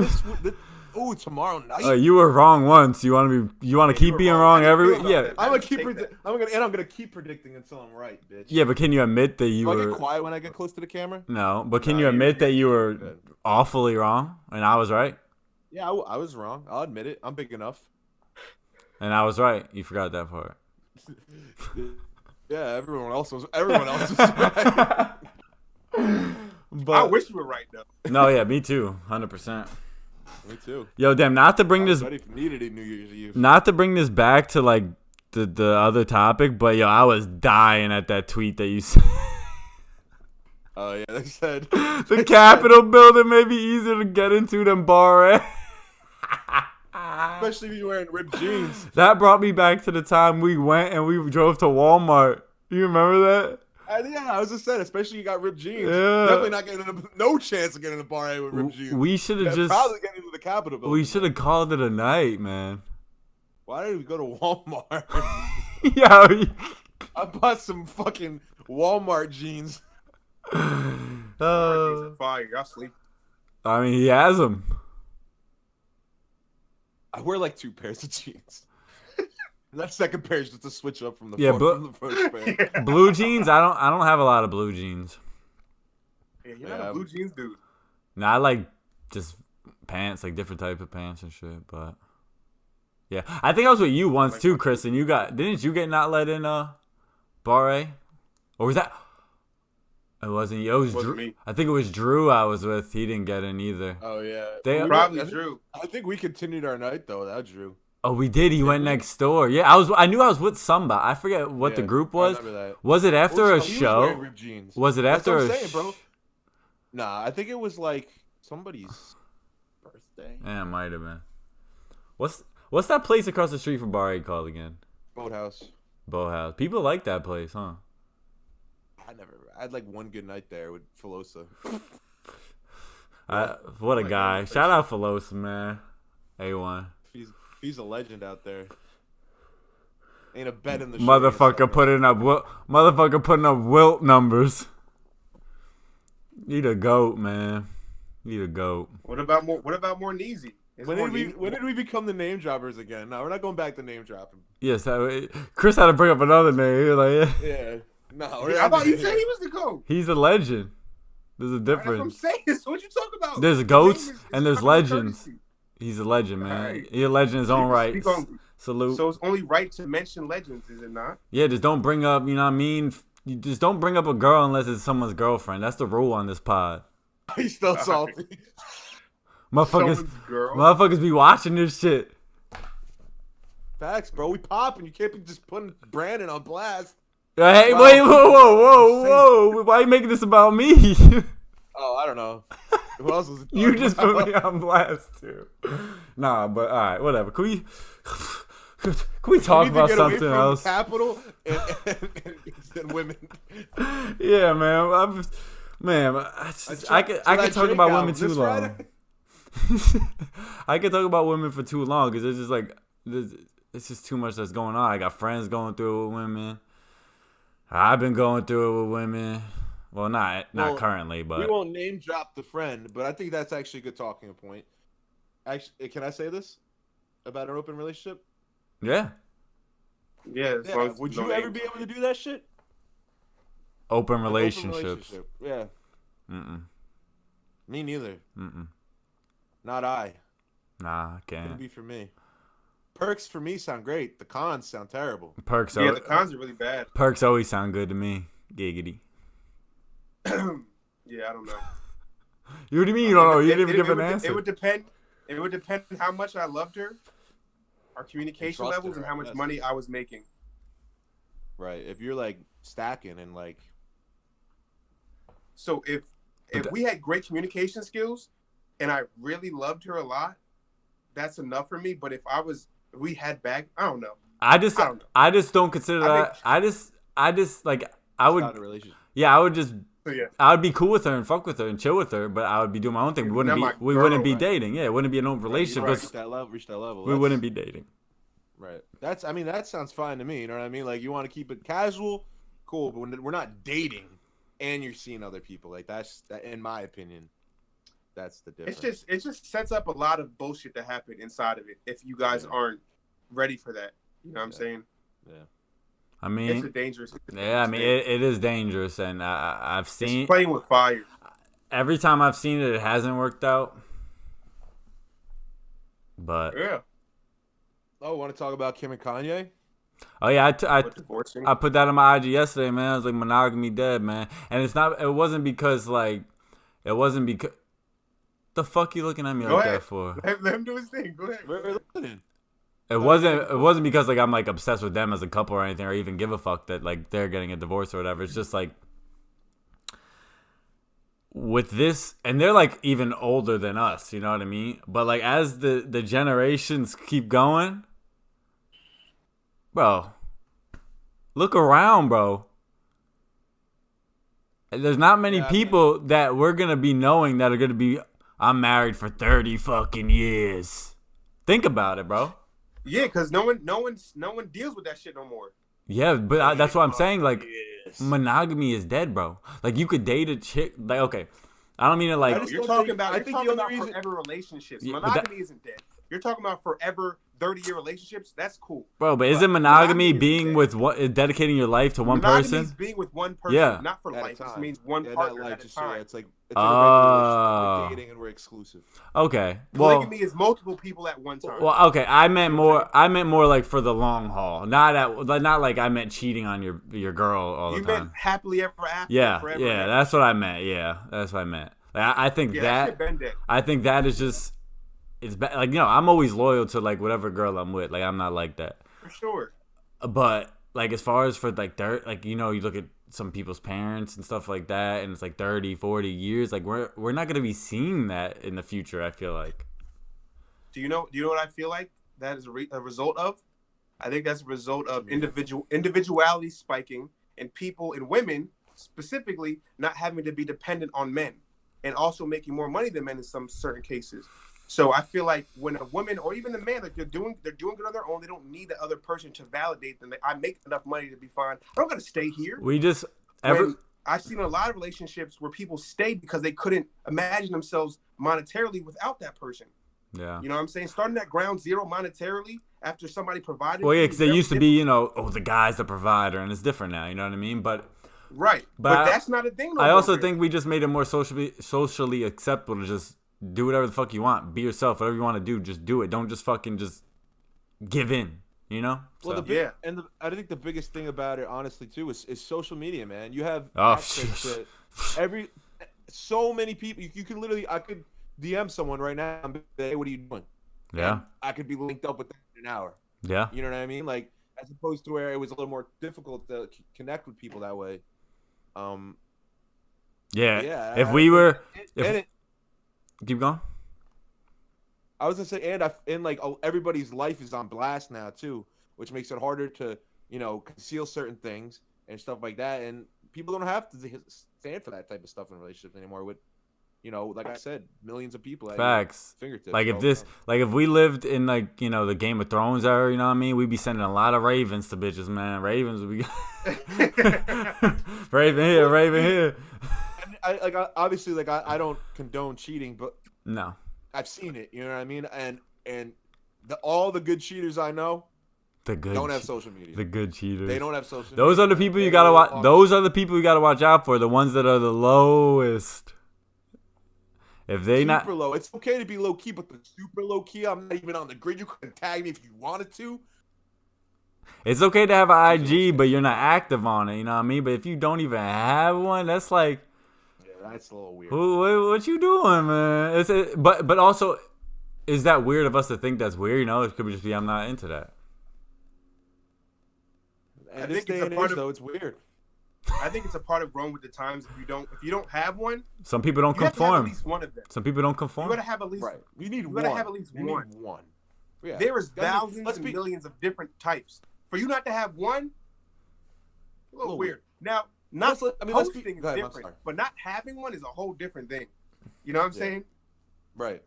Speaker 3: ooh, tomorrow night?
Speaker 1: You were wrong once. You want to
Speaker 2: Yeah,
Speaker 1: keep
Speaker 2: you were
Speaker 1: being
Speaker 2: wrong.
Speaker 1: wrong
Speaker 2: I didn't
Speaker 1: every
Speaker 2: feel about
Speaker 1: yeah.
Speaker 2: that.
Speaker 3: I'm gonna keep
Speaker 2: Take that.
Speaker 3: I'm gonna keep predicting until I'm right, bitch.
Speaker 1: Yeah, but can you admit that you
Speaker 3: Do I
Speaker 1: were
Speaker 3: get quiet when I get close to the camera?
Speaker 1: no? But can
Speaker 2: No,
Speaker 1: you
Speaker 2: you're
Speaker 1: admit that
Speaker 2: good.
Speaker 1: you were
Speaker 3: Good.
Speaker 1: awfully wrong and I was right?
Speaker 3: Yeah, I was wrong. I'll admit it. I'm big enough.
Speaker 1: And I was right. You forgot that part.
Speaker 3: Yeah, everyone else was right.
Speaker 1: But
Speaker 2: I wish you were right, though.
Speaker 1: no, yeah, me too, 100%.
Speaker 3: Me too.
Speaker 1: Yo, damn, not to bring
Speaker 3: I
Speaker 1: this
Speaker 3: was ready for needed a New Year's Eve.
Speaker 1: not to bring this back to like the other topic, but yo, I was dying at that tweet that you said.
Speaker 3: Oh yeah, they said
Speaker 1: The Capitol building may be easier to get into than Bar A.
Speaker 3: especially if you're wearing ripped jeans.
Speaker 1: That brought me back to the time we went and we drove to Walmart. You remember that?
Speaker 3: Yeah, I was just saying, especially you got ripped jeans.
Speaker 1: Yeah.
Speaker 3: Definitely not getting no chance of getting a bar A with ripped jeans.
Speaker 1: We should have just
Speaker 3: probably getting into the Capitol building.
Speaker 1: we should have called it a night, man.
Speaker 3: Why did we go to Walmart?
Speaker 1: Yeah.
Speaker 3: I bought some fucking Walmart jeans.
Speaker 2: Fire. Y'all sleep.
Speaker 1: I mean, he has them.
Speaker 3: I wear like 2 pairs of jeans. And that second pair is just a switch up from the,
Speaker 1: Yeah,
Speaker 3: from the first pair.
Speaker 1: Blue jeans? I don't have a lot of blue jeans.
Speaker 2: Yeah, you're not a blue jeans dude.
Speaker 1: Nah, I like just pants, like different type of pants and shit. But yeah, I think I was with you once too, Chris. And didn't you get not let in Bar A? Or was that? It wasn't you. It was
Speaker 2: Wasn't
Speaker 1: Drew.
Speaker 2: me.
Speaker 1: I think it was Drew I was with. He didn't get in either.
Speaker 3: Oh yeah,
Speaker 1: They-
Speaker 2: Probably Drew.
Speaker 3: I think we continued our night though without Drew.
Speaker 1: Oh, we did. He went next door. Yeah, I knew I was with somebody. I forget what the
Speaker 3: Yeah,
Speaker 1: group
Speaker 3: I
Speaker 1: was.
Speaker 3: remember that.
Speaker 1: Was it after a
Speaker 3: He was wearing
Speaker 1: show?
Speaker 3: ripped jeans.
Speaker 1: Was it
Speaker 3: That's
Speaker 1: after
Speaker 3: what I'm
Speaker 1: a
Speaker 3: saying, bro? Nah, I think it was like somebody's birthday.
Speaker 1: Yeah, it might have been. What's that place across the street from Bar A called again?
Speaker 3: Boathouse.
Speaker 1: Boathouse. People like that place, huh?
Speaker 3: I had like one good night there with Filosa.
Speaker 1: What a
Speaker 3: my
Speaker 1: guy.
Speaker 3: God.
Speaker 1: Shout out Filosa, man. A1.
Speaker 3: He's a legend out there. Ain't a bet in the
Speaker 1: Motherfucker putting up wilt numbers. He the GOAT, man. He the GOAT.
Speaker 2: What about more Neezy?
Speaker 3: When did we become the name droppers again? No, we're not going back to name dropping.
Speaker 1: Yes, Chris had to bring up another name. He was like, yeah.
Speaker 3: Yeah. No,
Speaker 2: I thought you said he was the GOAT.
Speaker 1: He's a legend. There's a
Speaker 2: That's what I'm
Speaker 1: difference.
Speaker 2: saying. So what you talking about?
Speaker 1: There's goats
Speaker 2: Name is
Speaker 1: and there's
Speaker 2: common
Speaker 1: legends.
Speaker 2: courtesy.
Speaker 1: He's a legend, man.
Speaker 2: Alright.
Speaker 1: He's a legend in his own right.
Speaker 2: Speak on-
Speaker 1: Salute.
Speaker 2: So it's only right to mention legends, is it not?
Speaker 1: Yeah, just don't bring up, you know what I mean? You just don't bring up a girl unless it's someone's girlfriend. That's the rule on this pod.
Speaker 3: He's still salty.
Speaker 1: Motherfuckers,
Speaker 2: Someone's girl.
Speaker 1: motherfuckers be watching this shit.
Speaker 3: Facts, bro. We popping. You can't be just putting Brandon on blast.
Speaker 1: Hey,
Speaker 3: Wow.
Speaker 1: wait, whoa. Why are you making this about me?
Speaker 3: Oh, I don't know. Who else was it?
Speaker 1: You just put me on blast, too. Nah, but all right, whatever. Can we talk about something else?
Speaker 3: Capital and women.
Speaker 1: Yeah, man. I could talk about women too long. I could talk about women for too long because it's just like it's just too much that's going on. I got friends going through it with women. I've been going through it with women. Well, not currently, but
Speaker 3: We won't name drop the friend, but I think that's actually a good talking point. Actually, can I say this about an open relationship?
Speaker 1: yeah,
Speaker 2: Yeah. As long as
Speaker 3: Would
Speaker 2: no
Speaker 3: you ever
Speaker 2: names.
Speaker 3: be able to do that shit?
Speaker 1: open
Speaker 3: An open
Speaker 1: relationships.
Speaker 3: relationship. Yeah.
Speaker 1: Mm-mm.
Speaker 3: Me neither.
Speaker 1: Mm-mm.
Speaker 3: Not I.
Speaker 1: Nah, I
Speaker 3: Couldn't
Speaker 1: can't.
Speaker 3: be for me. Perks for me sound great. The cons sound terrible.
Speaker 1: Perks.
Speaker 2: Yeah, the cons are really bad.
Speaker 1: Perks always sound good to me. Giggity.
Speaker 2: Yeah, I don't know.
Speaker 1: What do you mean you don't know? You didn't even give an answer.
Speaker 2: It would depend. It would depend how much I loved her, our communication
Speaker 3: trusted
Speaker 2: levels, and
Speaker 3: her,
Speaker 2: how much
Speaker 3: yes.
Speaker 2: money I was making.
Speaker 3: Right. If you're like stacking and like
Speaker 2: So if we had great communication skills, and I really loved her a lot, that's enough for me. But if we had back, I don't know.
Speaker 1: I just don't consider that. I just like I would.
Speaker 3: Not a relationship.
Speaker 1: Yeah, I would just.
Speaker 2: Yeah.
Speaker 1: I would be cool with her and fuck with her and chill with her, but I would be doing my own thing. We wouldn't be dating. Yeah, it wouldn't be an open relationship.
Speaker 3: Reach that level.
Speaker 1: We wouldn't be dating.
Speaker 3: Right. That sounds fine to me. You know what I mean? Like, you want to keep it casual, cool. But when we're not dating, and you're seeing other people, like that, in my opinion, that's the difference.
Speaker 2: It just sets up a lot of bullshit to happen inside of it if you guys aren't ready for that. You know what I'm saying?
Speaker 3: Yeah.
Speaker 1: I mean,
Speaker 2: it's a dangerous.
Speaker 1: Yeah, I mean, it is dangerous, and I've seen
Speaker 2: it's playing with fire.
Speaker 1: Every time I've seen it, it hasn't worked out. But
Speaker 2: yeah.
Speaker 3: Oh, want to talk about Kim and Kanye?
Speaker 1: Oh yeah, I put that on my IG yesterday, man. I was like, monogamy dead, man. And it wasn't because the fuck you looking at me like that for?
Speaker 2: Let him do his thing. Go ahead.
Speaker 3: We're listening.
Speaker 1: It wasn't because like I'm like obsessed with them as a couple or anything, or even give a fuck that like they're getting a divorce or whatever. It's just like with this, and they're like even older than us, you know what I mean? But like as the generations keep going, bro, look around, bro. There's not many people that we're gonna be knowing that are gonna be. I'm married for 30 fucking years. Think about it, bro.
Speaker 2: Yeah, because no one deals with that shit no more.
Speaker 1: Yeah, but that's what I'm saying. Like, monogamy is dead, bro. Like, you could date a chick. Like, okay, I don't mean it like
Speaker 2: you're talking about forever relationships. Monogamy isn't dead. You're talking about forever 30-year relationships. That's cool,
Speaker 1: bro. But isn't monogamy being with dedicating your life to one person?
Speaker 2: Monogamy is being with one person, not for life. It means one partner at a time.
Speaker 3: It's like it's a we're dating and we're exclusive.
Speaker 1: Okay,
Speaker 2: polygamy is multiple people at one time.
Speaker 1: Well, okay, I meant more like for the long haul, not like I meant cheating on your girl all the time. You meant
Speaker 2: happily ever after.
Speaker 1: Yeah,
Speaker 2: forever
Speaker 1: yeah, that's what I meant. Yeah, that's what I meant. Like, I think that is just. It's like, you know, I'm always loyal to like whatever girl I'm with. Like, I'm not like that.
Speaker 2: For sure.
Speaker 1: But like as far as for like like, you know, you look at some people's parents and stuff like that, and it's like 30, 40 years. Like we're not gonna be seeing that in the future. I feel like.
Speaker 2: Do you know what I feel like that is a result of? I think that's a result of individuality spiking and people and women specifically not having to be dependent on men, and also making more money than men in some certain cases. So I feel like when a woman or even a man, like they're doing good on their own, they don't need the other person to validate them. I make enough money to be fine. I don't got to stay here. I've seen a lot of relationships where people stayed because they couldn't imagine themselves monetarily without that person.
Speaker 1: Yeah.
Speaker 2: You know what I'm saying? Starting at ground zero monetarily after somebody provided.
Speaker 1: Well, yeah, because they used to be, you know, the guy's the provider, and it's different now. You know what I mean? But
Speaker 2: that's not a thing.
Speaker 1: I also think we just made it more socially acceptable to just do whatever the fuck you want. Be yourself. Whatever you want to do, just do it. Don't just fucking just give in. You know?
Speaker 3: Well, I think the biggest thing about it, honestly, too, is social media, man. You have access to so many people. You can literally, I could DM someone right now and say, hey, what are you doing?
Speaker 1: Yeah.
Speaker 3: And I could be linked up with them in an hour.
Speaker 1: Yeah.
Speaker 3: You know what I mean? Like, as opposed to where it was a little more difficult to connect with people that way.
Speaker 1: Yeah. Keep going.
Speaker 3: I was gonna say, and like everybody's life is on blast now too, which makes it harder to, you know, conceal certain things and stuff like that. And people don't have to stand for that type of stuff in relationships anymore. With, you know, like I said, millions of people at
Speaker 1: Facts.
Speaker 3: your fingertips.
Speaker 1: Like if we lived in like, you know, the Game of Thrones era, you know what I mean? We'd be sending a lot of ravens to bitches, man. Ravens would be Raven here, Raven here.
Speaker 3: I don't condone cheating, but
Speaker 1: no,
Speaker 3: I've seen it. You know what I mean? And all the good cheaters I know, don't have social media.
Speaker 1: The good cheaters.
Speaker 3: They don't have social media.
Speaker 1: Those are the people you gotta watch. Those are the people you gotta watch out for. The ones that are the lowest. If they
Speaker 3: super low, it's okay to be low key, but the super low key, I'm not even on the grid. You couldn't tag me if you wanted to.
Speaker 1: It's okay to have an IG, but you're not active on it. You know what I mean? But if you don't even have one, that's like.
Speaker 3: That's a little weird.
Speaker 1: What you doing, man? But also, is that weird of us to think that's weird? You know, it could just be I'm not into that.
Speaker 3: And this day and age, though, it's weird.
Speaker 2: I think it's a part of growing with the times. If you don't have one,
Speaker 1: Some people don't
Speaker 2: you have to have
Speaker 1: conform.
Speaker 2: at least one of them.
Speaker 1: Some people don't
Speaker 2: You
Speaker 1: conform.
Speaker 2: gotta have at least
Speaker 3: Right. You need
Speaker 2: you
Speaker 3: one.
Speaker 2: gotta have at least
Speaker 3: You
Speaker 2: one.
Speaker 3: need one. Yeah.
Speaker 2: There is
Speaker 3: Gotta be-
Speaker 2: thousands
Speaker 3: let's
Speaker 2: and
Speaker 3: be-
Speaker 2: millions of different types. For you not to have one, a little weird. Now,
Speaker 3: Let's
Speaker 2: posting
Speaker 3: be-
Speaker 2: is
Speaker 3: go ahead, I'm
Speaker 2: different,
Speaker 3: sorry.
Speaker 2: but not having one is a whole different thing. You know what I'm saying?
Speaker 3: Right.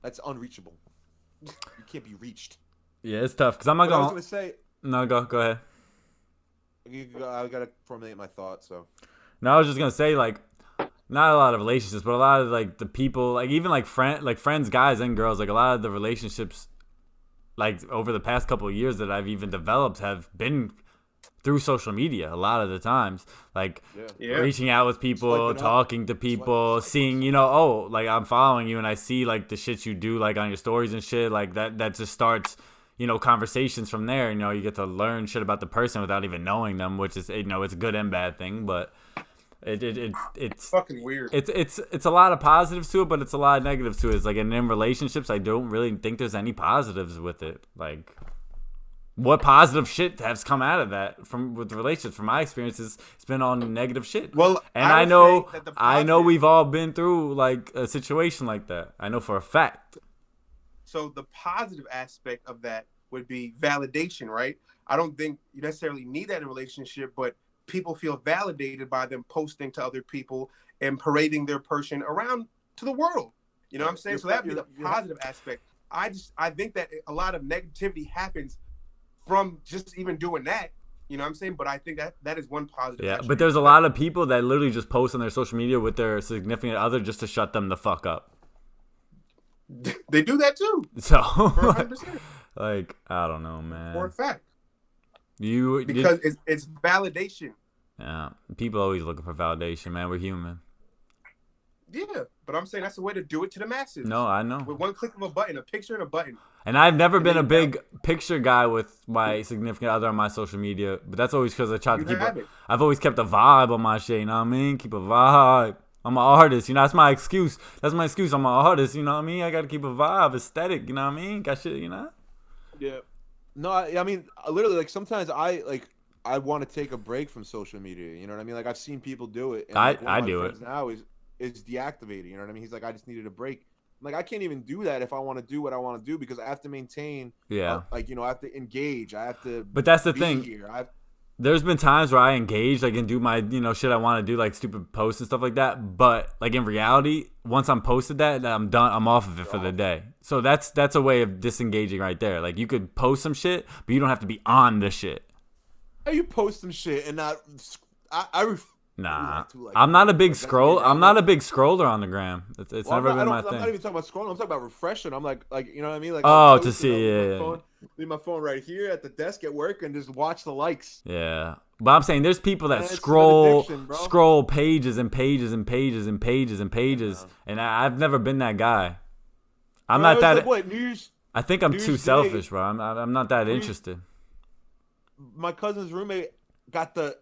Speaker 3: That's unreachable. You can't be reached.
Speaker 1: Yeah, it's tough because I'm not
Speaker 3: But I was
Speaker 1: gonna.
Speaker 3: gonna say,
Speaker 1: No, go ahead.
Speaker 3: I gotta formulate my thoughts. So
Speaker 1: No, I was just gonna say like, not a lot of relationships, but a lot of like the people, like even like friends, guys and girls, like a lot of the relationships, like over the past couple of years that I've even developed have been through social media. A lot of the times, like
Speaker 2: Yeah.
Speaker 1: reaching out with people,
Speaker 3: Swiping up.
Speaker 1: talking to people, seeing, you know, oh, like I'm following you and I see like the shit you do like on your stories and shit, like that just starts, you know, conversations from there. You know, you get to learn shit about the person without even knowing them, which is, you know, it's a good and bad thing, but it's
Speaker 2: Fucking weird.
Speaker 1: it's a lot of positives to it, but it's a lot of negatives to it. It's like, and in relationships, I don't really think there's any positives with it. Like, what positive shit has come out of that with relationships? From my experiences, it's been all negative shit.
Speaker 2: Well,
Speaker 1: and
Speaker 2: I
Speaker 1: I
Speaker 2: would
Speaker 1: know,
Speaker 2: say that the
Speaker 1: I know
Speaker 2: positive-
Speaker 1: we've all been through like a situation like that. I know for a fact.
Speaker 2: So the positive aspect of that would be validation, right? I don't think you necessarily need that in a relationship, but people feel validated by them posting to other people and parading their person around to the world. You know what I'm saying? So that'd be the positive aspect. I think that a lot of negativity happens from just even doing that. You know what I'm saying? But I think that is one positive.
Speaker 1: Yeah,
Speaker 2: attribute.
Speaker 1: but there's a lot of people that literally just post on their social media with their significant other just to shut them the fuck up.
Speaker 2: They do that too.
Speaker 1: So,
Speaker 2: For 100%.
Speaker 1: like, I don't know, man.
Speaker 2: For a fact.
Speaker 1: You
Speaker 2: Because it's validation.
Speaker 1: Yeah, people always looking for validation, man. We're human.
Speaker 2: Yeah, but I'm saying that's a way to do it to the masses.
Speaker 1: No, I know.
Speaker 2: With one click of a button, a picture and a button.
Speaker 1: And I've never
Speaker 2: And
Speaker 1: been a
Speaker 2: then
Speaker 1: big picture guy with my significant other on my social media, but that's always because I try to
Speaker 2: You
Speaker 1: keep.
Speaker 2: have it.
Speaker 1: I've always kept a vibe on my shit. You know what I mean? Keep a vibe. I'm an artist. You know, that's my excuse. That's my excuse. I'm an artist. You know what I mean? I got to keep a vibe, aesthetic. You know what I mean? Got shit. You know?
Speaker 3: yeah. No, I mean, literally, like sometimes I want to take a break from social media. You know what I mean? Like I've seen people do it. And like, one
Speaker 1: I
Speaker 3: of my
Speaker 1: do
Speaker 3: friends
Speaker 1: it.
Speaker 3: now is deactivating. You know what I mean? He's like, I just needed a break. I'm like, I can't even do that if I want to do what I want to do because I have to maintain.
Speaker 1: Yeah.
Speaker 3: Like, you know, I have to engage. I have to.
Speaker 1: But that's the
Speaker 3: be
Speaker 1: thing.
Speaker 3: Here.
Speaker 1: There's been times where I engage, like, and do my, you know, shit I want to do, like stupid posts and stuff like that. But like in reality, once I'm posted that, I'm done. I'm off of it for the day. So that's a way of disengaging right there. Like you could post some shit, but you don't have to be on the shit.
Speaker 3: How you post some shit and not?
Speaker 1: Nah,
Speaker 3: like,
Speaker 1: I'm not a big
Speaker 3: that's
Speaker 1: scroll.
Speaker 3: weird.
Speaker 1: I'm not a big scroller on the gram. It's
Speaker 3: Well,
Speaker 1: never been my
Speaker 3: I'm
Speaker 1: thing.
Speaker 3: not even talking about scrolling. I'm talking about refreshing. I'm like you know what I mean? Like
Speaker 1: Oh,
Speaker 3: I'll
Speaker 1: to
Speaker 3: post
Speaker 1: see,
Speaker 3: it, I'll
Speaker 1: yeah,
Speaker 3: leave my phone- leave my phone right here at the desk at work and just watch the likes.
Speaker 1: Yeah, but I'm saying there's people that
Speaker 3: Man, it's an
Speaker 1: scroll
Speaker 3: addiction, bro.
Speaker 1: scroll pages and pages and pages and pages and pages, and I've never been that guy. I'm
Speaker 3: Bro,
Speaker 1: not
Speaker 3: it's
Speaker 1: that.
Speaker 3: Like, what news?
Speaker 1: I think I'm
Speaker 3: News
Speaker 1: too
Speaker 3: Day-
Speaker 1: selfish, bro. I'm not that
Speaker 3: News-
Speaker 1: interested.
Speaker 3: My cousin's roommate got the.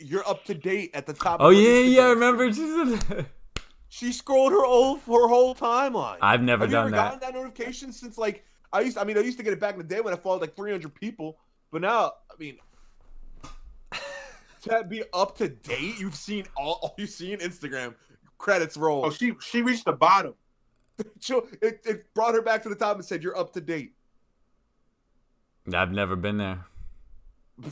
Speaker 3: You're up to date at the top.
Speaker 1: Oh
Speaker 3: of her
Speaker 1: yeah, I
Speaker 3: Instagram.
Speaker 1: remember. She said.
Speaker 3: She scrolled her whole timeline.
Speaker 1: I've never
Speaker 3: Have you
Speaker 1: done
Speaker 3: ever
Speaker 1: that.
Speaker 3: gotten that notification since like I used to get it back in the day when I followed like 300 people, but now I mean to be up to date, you've seen all you see in Instagram credits roll.
Speaker 2: Oh, she reached the bottom.
Speaker 3: It brought her back to the top and said you're up to date.
Speaker 1: I've never been there.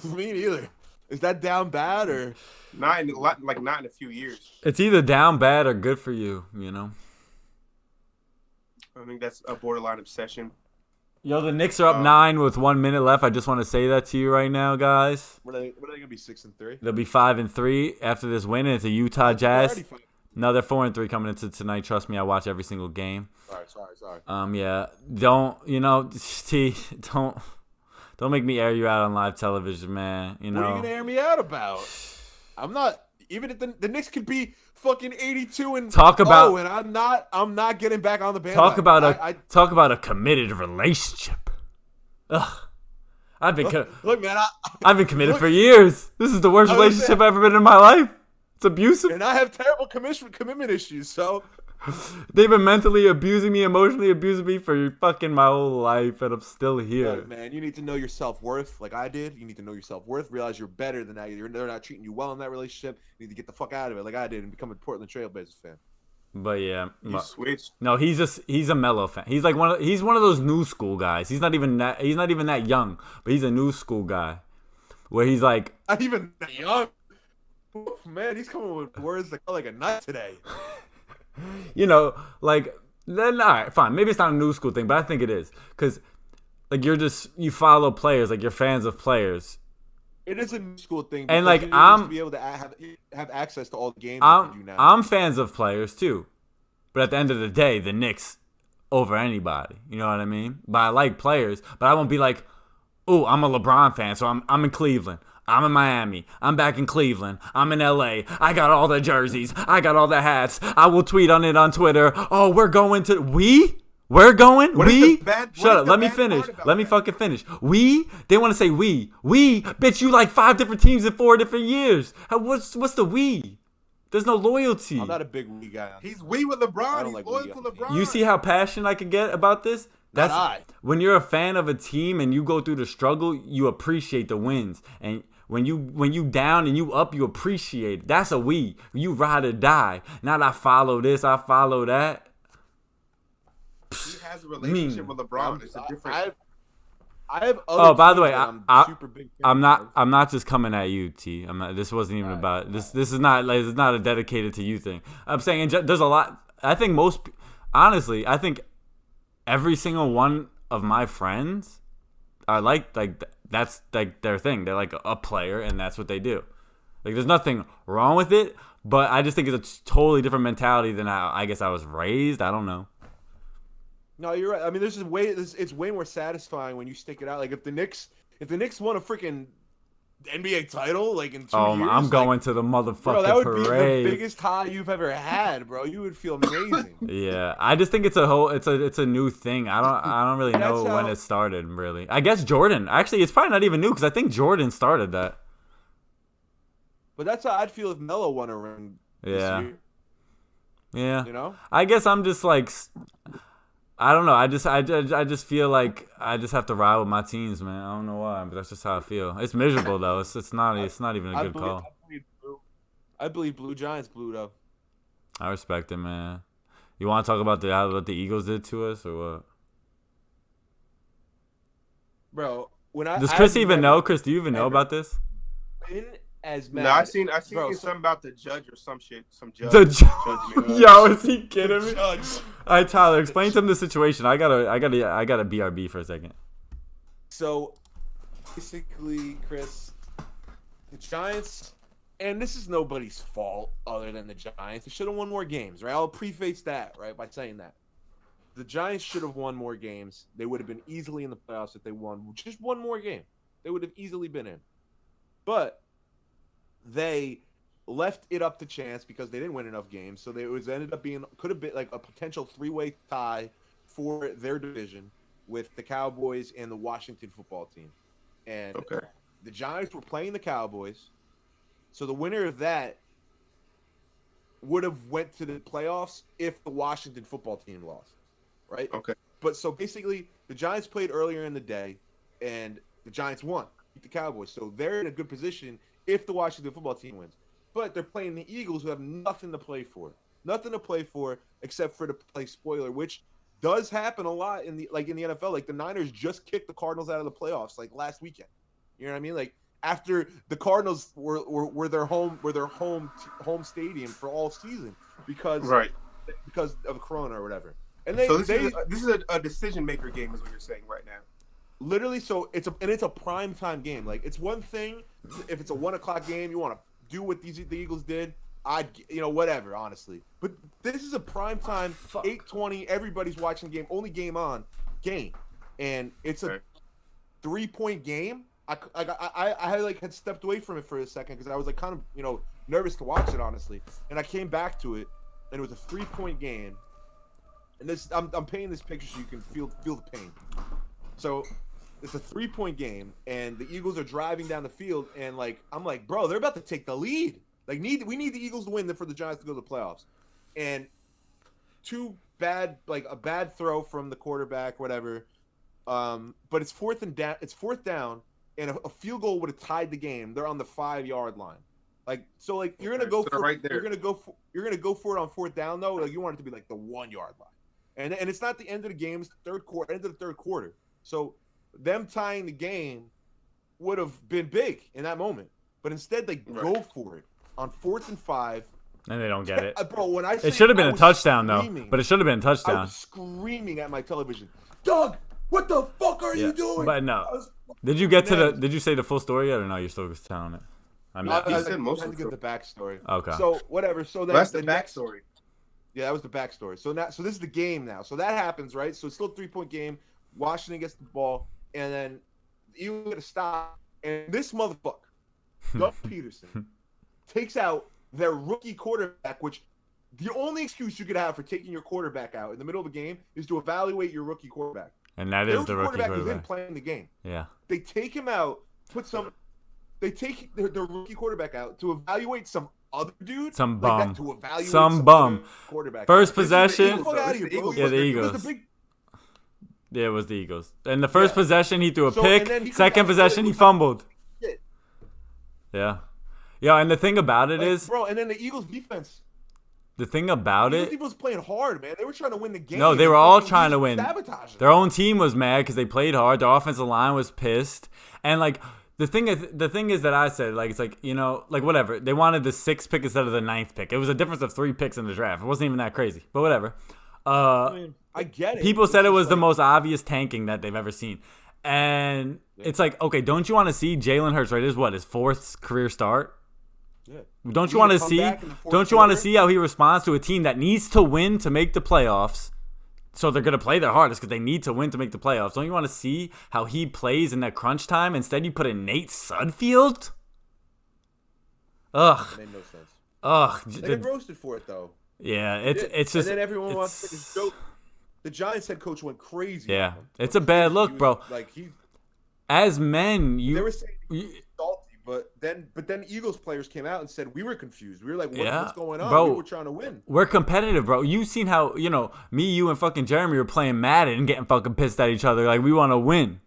Speaker 3: Me neither. Is that down bad or?
Speaker 2: Not in a few years.
Speaker 1: It's either down bad or good for you. You know.
Speaker 2: I think that's a borderline obsession.
Speaker 1: Yo, the Knicks are up 9 with 1 minute left. I just want to say that to you right now, guys.
Speaker 3: What are they gonna be 6-3?
Speaker 1: They'll be 5-3 after this win, and it's a Utah Jazz. No, they're 4-3 coming into tonight. Trust me, I watch every single game.
Speaker 3: Sorry.
Speaker 1: Yeah, don't don't make me air you out on live television, man. You know.
Speaker 3: What are you gonna air me out about? I'm not. Even if the Knicks could be fucking 82 and
Speaker 1: Talk about-
Speaker 3: and I'm not getting back on the band.
Speaker 1: Talk about a committed relationship. Ugh. I've been
Speaker 3: look, man.
Speaker 1: I've been committed for years. This is the worst
Speaker 3: I was
Speaker 1: relationship I've ever been in my life. It's abusive.
Speaker 3: And I have terrible commitment issues. So
Speaker 1: They've been mentally abusing me, emotionally abusing me for fucking my whole life, and I'm still here.
Speaker 3: Look, man, you need to know your self-worth like I did. You need to know your self-worth, realize you're better than that. They're not treating you well in that relationship. You need to get the fuck out of it like I did and become a Portland Trailblazers fan.
Speaker 1: But yeah,
Speaker 2: You switched.
Speaker 1: no, he's a Melo fan. He's like he's one of those new school guys. He's not even that young, but he's a new school guy, where he's like
Speaker 3: Not even that young. Oof, man, he's coming with words that go like a nut today.
Speaker 1: you know, like then all right, fine. Maybe it's not a new school thing, but I think it is because like you follow players, like you're fans of players.
Speaker 3: It is a new school thing,
Speaker 1: And
Speaker 3: because
Speaker 1: like
Speaker 3: you used
Speaker 1: I'm
Speaker 3: to be able to have access to all the games that you do now.
Speaker 1: I'm fans of players too, but at the end of the day, the Knicks over anybody. You know what I mean? But I like players, but I won't be like, oh, I'm a LeBron fan, so I'm in Cleveland. I'm in Miami. I'm back in Cleveland. I'm in LA. I got all the jerseys. I got all the hats. I will tweet on it on Twitter. Oh, we're going to We're going. Shut up. Let me finish. Let me fucking finish. They want to say we. Bitch, you like 5 different teams in 4 different years. What's the we? There's no loyalty.
Speaker 3: I'm not a big we guy.
Speaker 2: He's with LeBron. He's
Speaker 3: like
Speaker 2: loyal
Speaker 3: we
Speaker 2: to
Speaker 3: guy.
Speaker 2: LeBron.
Speaker 1: You see how passionate I can get about this? That's when you're a fan of a team and you go through the struggle, you appreciate the wins. And when you down and you up, you appreciate it. That's a we. You ride or die. Not I follow this, I follow that.
Speaker 2: He has a relationship with LeBron. It's a different.
Speaker 3: I have other
Speaker 1: by the way,
Speaker 3: I'm super big fan
Speaker 1: I'm not just coming at you, T. I'm not. This wasn't even about this. This is not like it's not a dedicated to you thing. I'm saying there's a lot. I think honestly, I think every single one of my friends are like that's like their thing. They're like a player, and that's what they do. Like there's nothing wrong with it, but I just think it's a totally different mentality than how I guess I was raised. I don't know.
Speaker 3: No, you're right. I mean, it's way more satisfying when you stick it out. Like if the Knicks won a freaking NBA title, like in 2 years,
Speaker 1: I'm going to the motherfucking
Speaker 3: bro, that would
Speaker 1: parade.
Speaker 3: be the biggest high you've ever had, bro. You would feel amazing.
Speaker 1: Yeah, I just think it's a new thing. I don't really know when it started. Really, I guess Jordan. Actually, it's probably not even new because I think Jordan started that.
Speaker 3: But that's how I'd feel if Melo won a ring. This year.
Speaker 1: Yeah.
Speaker 3: You know.
Speaker 1: I guess I'm just like. I don't know. I just feel like I just have to ride with my teams, man. I don't know why, but that's just how I feel. It's miserable though. It's not even a good call.
Speaker 3: I believe Blue Giants blue though.
Speaker 1: I respect it, man. You want to talk about what the Eagles did to us or what?
Speaker 3: Bro,
Speaker 1: does Chris even know? Chris, do you even know about this?
Speaker 2: No, I seen something about the judge or some shit. Some judge.
Speaker 1: Yo, is he kidding me?
Speaker 3: Judge.
Speaker 1: All right, Tyler, explain to him the situation. I gotta BRB for a second.
Speaker 3: So, basically, Chris, the Giants, and this is nobody's fault other than the Giants. They should have won more games, right? I'll preface that, right, by saying that. The Giants should have won more games. They would have been easily in the playoffs if they won just one more game. They would have easily been in. But they left it up to chance because they didn't win enough games. So could have been like a potential 3-way tie for their division with the Cowboys and the Washington football team. And the Giants were playing the Cowboys. So the winner of that would have went to the playoffs if the Washington football team lost. Right?
Speaker 2: Okay.
Speaker 3: But so basically the Giants played earlier in the day and the Giants won. Beat the Cowboys. So they're in a good position if the Washington football team wins. But they're playing the Eagles who have nothing to play for. Nothing to play for except for to play spoiler, which does happen a lot in the NFL. Like the Niners just kicked the Cardinals out of the playoffs like last weekend. You know what I mean? Like after the Cardinals were their home stadium for all season because of Corona or whatever. And this
Speaker 2: is a decision maker game is what you're saying right now.
Speaker 3: Literally, so it's a prime time game. Like it's one thing if it's a 1:00 game, you want to do what the Eagles did. Whatever, honestly. But this is a prime time, 8:20. Everybody's watching the game. Only game on, and it's a 3-point game. I had stepped away from it for a second because I was like kind of nervous to watch it honestly, and I came back to it, and it was a 3-point game. And this I'm painting this picture so you can feel the pain. So it's a 3-point game, and the Eagles are driving down the field, and I'm like, bro, they're about to take the lead. Like we need the Eagles to win for the Giants to go to the playoffs. And two bad, like a bad throw from the quarterback, whatever. But it's fourth down, and a field goal would have tied the game. They're on the 5-yard line. Like so, like you're gonna go for right there. You're gonna go for it on fourth down though. Like you want it to be like the 1-yard line, and it's not the end of the game. It's the end of the third quarter. So them tying the game would have been big in that moment, but instead they go for it on 4th and 5.
Speaker 1: And they don't get it.
Speaker 3: Bro, when I say
Speaker 1: it should have been a touchdown
Speaker 3: though,
Speaker 1: but it should have been a touchdown.
Speaker 3: I was screaming at my television, Doug, what the fuck are you doing?
Speaker 1: But no. Did you get to did you say the full story yet or no? You're still just telling it.
Speaker 2: I said most of
Speaker 3: the backstory.
Speaker 1: Okay.
Speaker 3: So whatever. So
Speaker 2: that's the backstory.
Speaker 3: Yeah, that was the backstory. So this is the game now. So that happens, right? So it's still a 3-point game. Washington gets the ball, and then you get to stop. And this motherfucker, Doug Peterson, takes out their rookie quarterback, which the only excuse you could have for taking your quarterback out in the middle of the game is to evaluate your rookie quarterback.
Speaker 1: And that is the rookie quarterback
Speaker 3: who's in playing the game.
Speaker 1: Yeah.
Speaker 3: They take him out, they take their rookie quarterback out to evaluate some other dude.
Speaker 1: Some bum.
Speaker 3: Like that, to evaluate
Speaker 1: some bum.
Speaker 3: Quarterback.
Speaker 1: First possession.
Speaker 3: The
Speaker 1: Eagles. Yeah, it was the Eagles. And the first possession, he threw a pick. Second possession, he fumbled.
Speaker 3: Shit.
Speaker 1: Yeah. Yeah, and the thing about it is,
Speaker 3: bro, and then the Eagles defense.
Speaker 1: The thing about it,
Speaker 3: Eagles was playing hard, man. They were trying to win the game.
Speaker 1: No, they were all trying to win. Their own team was mad because they played hard. Their offensive line was pissed, and like the thing is that I said, like, it's like, you know, like whatever. They wanted the 6th pick instead of the 9th pick. It was a difference of 3 picks in the draft. It wasn't even that crazy, but whatever.
Speaker 3: I get it.
Speaker 1: People said it was the most obvious tanking that they've ever seen, and it's like, okay, don't you want to see Jalen Hurts? Right, is what his 4th career start.
Speaker 3: Yeah.
Speaker 1: Don't you want to see? Don't you want to see how he responds to a team that needs to win to make the playoffs? So they're gonna play their hardest because they need to win to make the playoffs. Don't you want to see how he plays in that crunch time? Instead, you put in Nate Sudfeld. Ugh.
Speaker 3: It made no sense.
Speaker 1: Ugh.
Speaker 3: They get roasted for it though.
Speaker 1: Yeah, it's just.
Speaker 3: And then everyone wants to take his joke. The Giants head coach went crazy.
Speaker 1: Yeah, it's a bad look, bro.
Speaker 3: Like he.
Speaker 1: As men,
Speaker 3: they were saying he was salty. But then Eagles players came out and said we were confused. We were like, what's going on?
Speaker 1: Bro,
Speaker 3: we were trying to win.
Speaker 1: We're competitive, bro. You seen how, you know, me, you, and fucking Jeremy were playing Madden and getting fucking pissed at each other. Like, we want to win.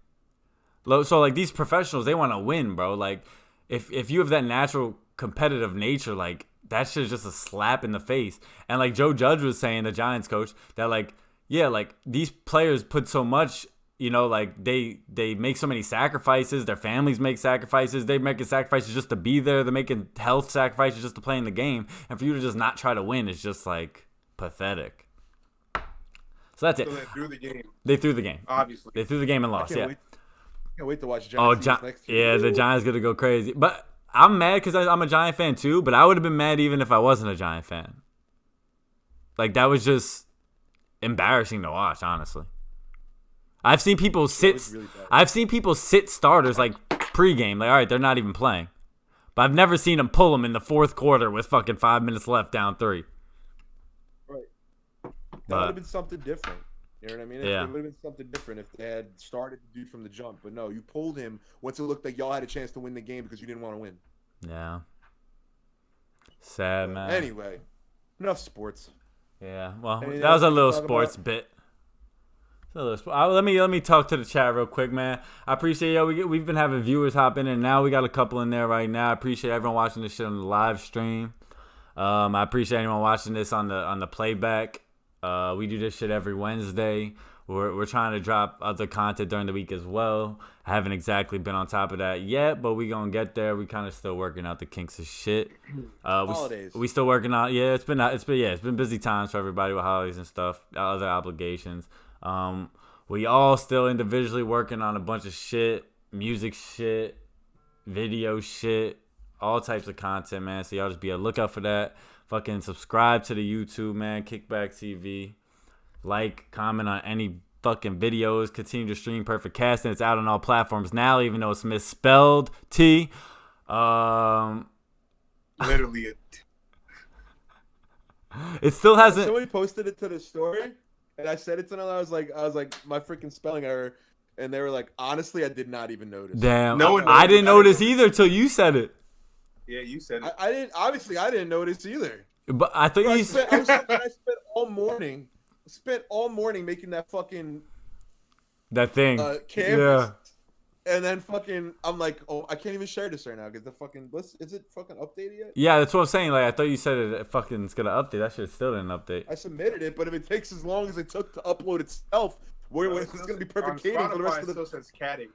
Speaker 1: So, like, these professionals, they want to win, bro. Like, if you have that natural competitive nature, like, that shit is just a slap in the face. And, like, Joe Judge was saying, the Giants coach, that, like, yeah, like, these players put so much. You know, like, they make so many sacrifices. Their families make sacrifices. They're making sacrifices just to be there. They're making health sacrifices just to play in the game. And for you to just not try to win is just, like, pathetic. So that's it.
Speaker 2: So they threw the game.
Speaker 1: They threw the game.
Speaker 2: Obviously.
Speaker 1: They threw the game and lost,
Speaker 3: Can't wait to watch
Speaker 1: Giants
Speaker 3: next year.
Speaker 1: Yeah, the Giants going to go crazy. But I'm mad because I'm a Giant fan, too. But I would have been mad even if I wasn't a Giant fan. Like, that was just embarrassing to watch, honestly. I've seen people sit. I've seen people sit starters like pregame. Like, all right, they're not even playing. But I've never seen them pull them in the 4th quarter with fucking 5 minutes left, down 3.
Speaker 3: Right. That would have been something different. You know what I mean?
Speaker 1: Yeah.
Speaker 3: It would have been something different if they had started the dude from the jump. But no, you pulled him once it looked like y'all had a chance to win the game because you didn't want to win.
Speaker 1: Yeah. Sad, man.
Speaker 3: Anyway, enough sports.
Speaker 1: Yeah. Well, that was a little sports bit. Let me talk to the chat real quick, man. I appreciate we've been having viewers hop in, and now we got a couple in there right now. I appreciate everyone watching this shit on the live stream. I appreciate anyone watching this on the playback. We do this shit every Wednesday. We're trying to drop other content during the week as well. I haven't exactly been on top of that yet, but we gonna get there. We kind of still working out the kinks of shit.
Speaker 3: Holidays.
Speaker 1: We still working out. Yeah, it's been busy times for everybody with holidays and stuff, other obligations. We all still individually working on a bunch of shit, music shit, video shit, all types of content, man. So y'all just be on the lookout for that. Fucking subscribe to the YouTube, man. Kickback TV. Like, comment on any fucking videos. Continue to stream Perfect Casting. It's out on all platforms now, even though it's misspelled T.
Speaker 2: Literally it.
Speaker 1: It still hasn't.
Speaker 3: Somebody posted it to the story. And I said it to them. I was like, my freaking spelling error, and they were like, honestly, I did not even notice.
Speaker 1: Damn, I didn't notice either till you said it.
Speaker 2: Yeah, you said it.
Speaker 3: I didn't. Obviously, I didn't notice either.
Speaker 1: But I thought you
Speaker 3: said. I spent spent all morning making that fucking
Speaker 1: That thing.
Speaker 3: canvas.
Speaker 1: Yeah.
Speaker 3: And then fucking, I'm like, oh, I can't even share this right now because the fucking, is it fucking updated yet?
Speaker 1: Yeah, that's what I'm saying. Like, I thought you said it fucking is gonna update. That shit still didn't update.
Speaker 3: I submitted it, but if it takes as long as it took to upload itself, it's gonna be perfect cading for the rest of the.
Speaker 2: It still says catting.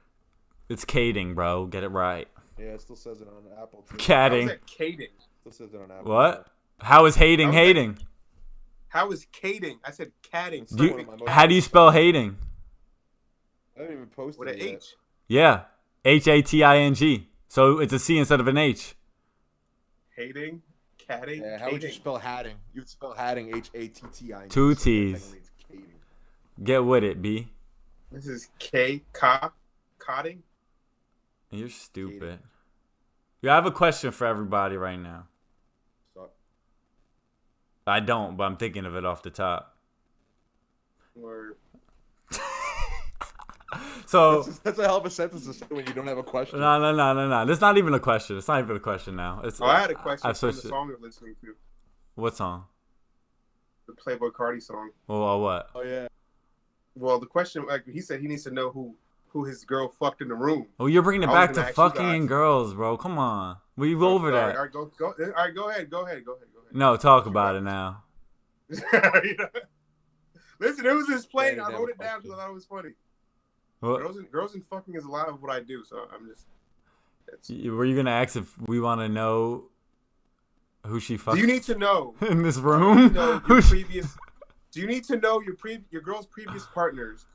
Speaker 1: It's cading, bro. Get it right.
Speaker 3: Yeah, it still says it on Apple too.
Speaker 1: Catting.
Speaker 2: How's that cading?
Speaker 3: Still says it on Apple.
Speaker 1: What? How is hating hating?
Speaker 2: How is cading? I said catting.
Speaker 1: How do you spell hating?
Speaker 3: I didn't even post
Speaker 2: with
Speaker 3: it
Speaker 2: an
Speaker 3: yet.
Speaker 2: H.
Speaker 1: Yeah, Hating. So it's a C instead of an H.
Speaker 2: Hating, catting.
Speaker 3: Yeah, how would you spell hatting? You'd spell hatting Hatting.
Speaker 1: Two T's. Get with it, B.
Speaker 2: This is cotting.
Speaker 1: You're stupid. Yeah, I have a question for everybody right now.
Speaker 3: Stop.
Speaker 1: I don't, but I'm thinking of it off the top.
Speaker 2: Or
Speaker 1: So
Speaker 3: that's a hell of a sentence to say when you don't have a question.
Speaker 1: No. That's not even a question. It's not even a question now.
Speaker 2: I had a question
Speaker 1: I've
Speaker 2: for the
Speaker 1: switched it.
Speaker 2: song you're listening to.
Speaker 1: What song?
Speaker 2: The Playboy Cardi song.
Speaker 1: Well, what?
Speaker 3: Oh yeah.
Speaker 2: Well, the question, like he said, he needs to know who his girl fucked in the room.
Speaker 1: Oh, you're bringing it
Speaker 2: I was
Speaker 1: back to
Speaker 2: gonna ask you
Speaker 1: fucking
Speaker 2: guys.
Speaker 1: and girls, bro. Come on. We over that.
Speaker 2: All right, go ahead.
Speaker 1: No, talk about it now.
Speaker 2: You know? Listen, it was just plain.
Speaker 3: Yeah,
Speaker 2: I
Speaker 3: you
Speaker 2: wrote
Speaker 3: never
Speaker 2: it down because I thought it was funny.
Speaker 1: What?
Speaker 2: Girls and fucking is a lot of what I do, so I'm just.
Speaker 1: Were you gonna ask if we want to know who she fucked?
Speaker 2: Do you need to know
Speaker 1: in this room?
Speaker 2: Do you need to know your girl's previous partners,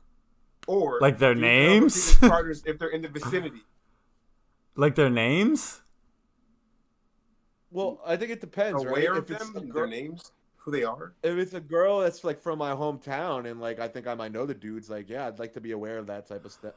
Speaker 2: or
Speaker 1: like their
Speaker 2: do you know the
Speaker 1: names?
Speaker 2: previous partners if they're in the vicinity?
Speaker 1: Like their names?
Speaker 3: Well, I think it depends, right?
Speaker 2: Aware
Speaker 3: If
Speaker 2: of
Speaker 3: it's
Speaker 2: them,
Speaker 3: a
Speaker 2: their names, who they are.
Speaker 3: If it's a girl that's like from my hometown and like I think I might know the dudes, like yeah, I'd like to be aware of that type of thing.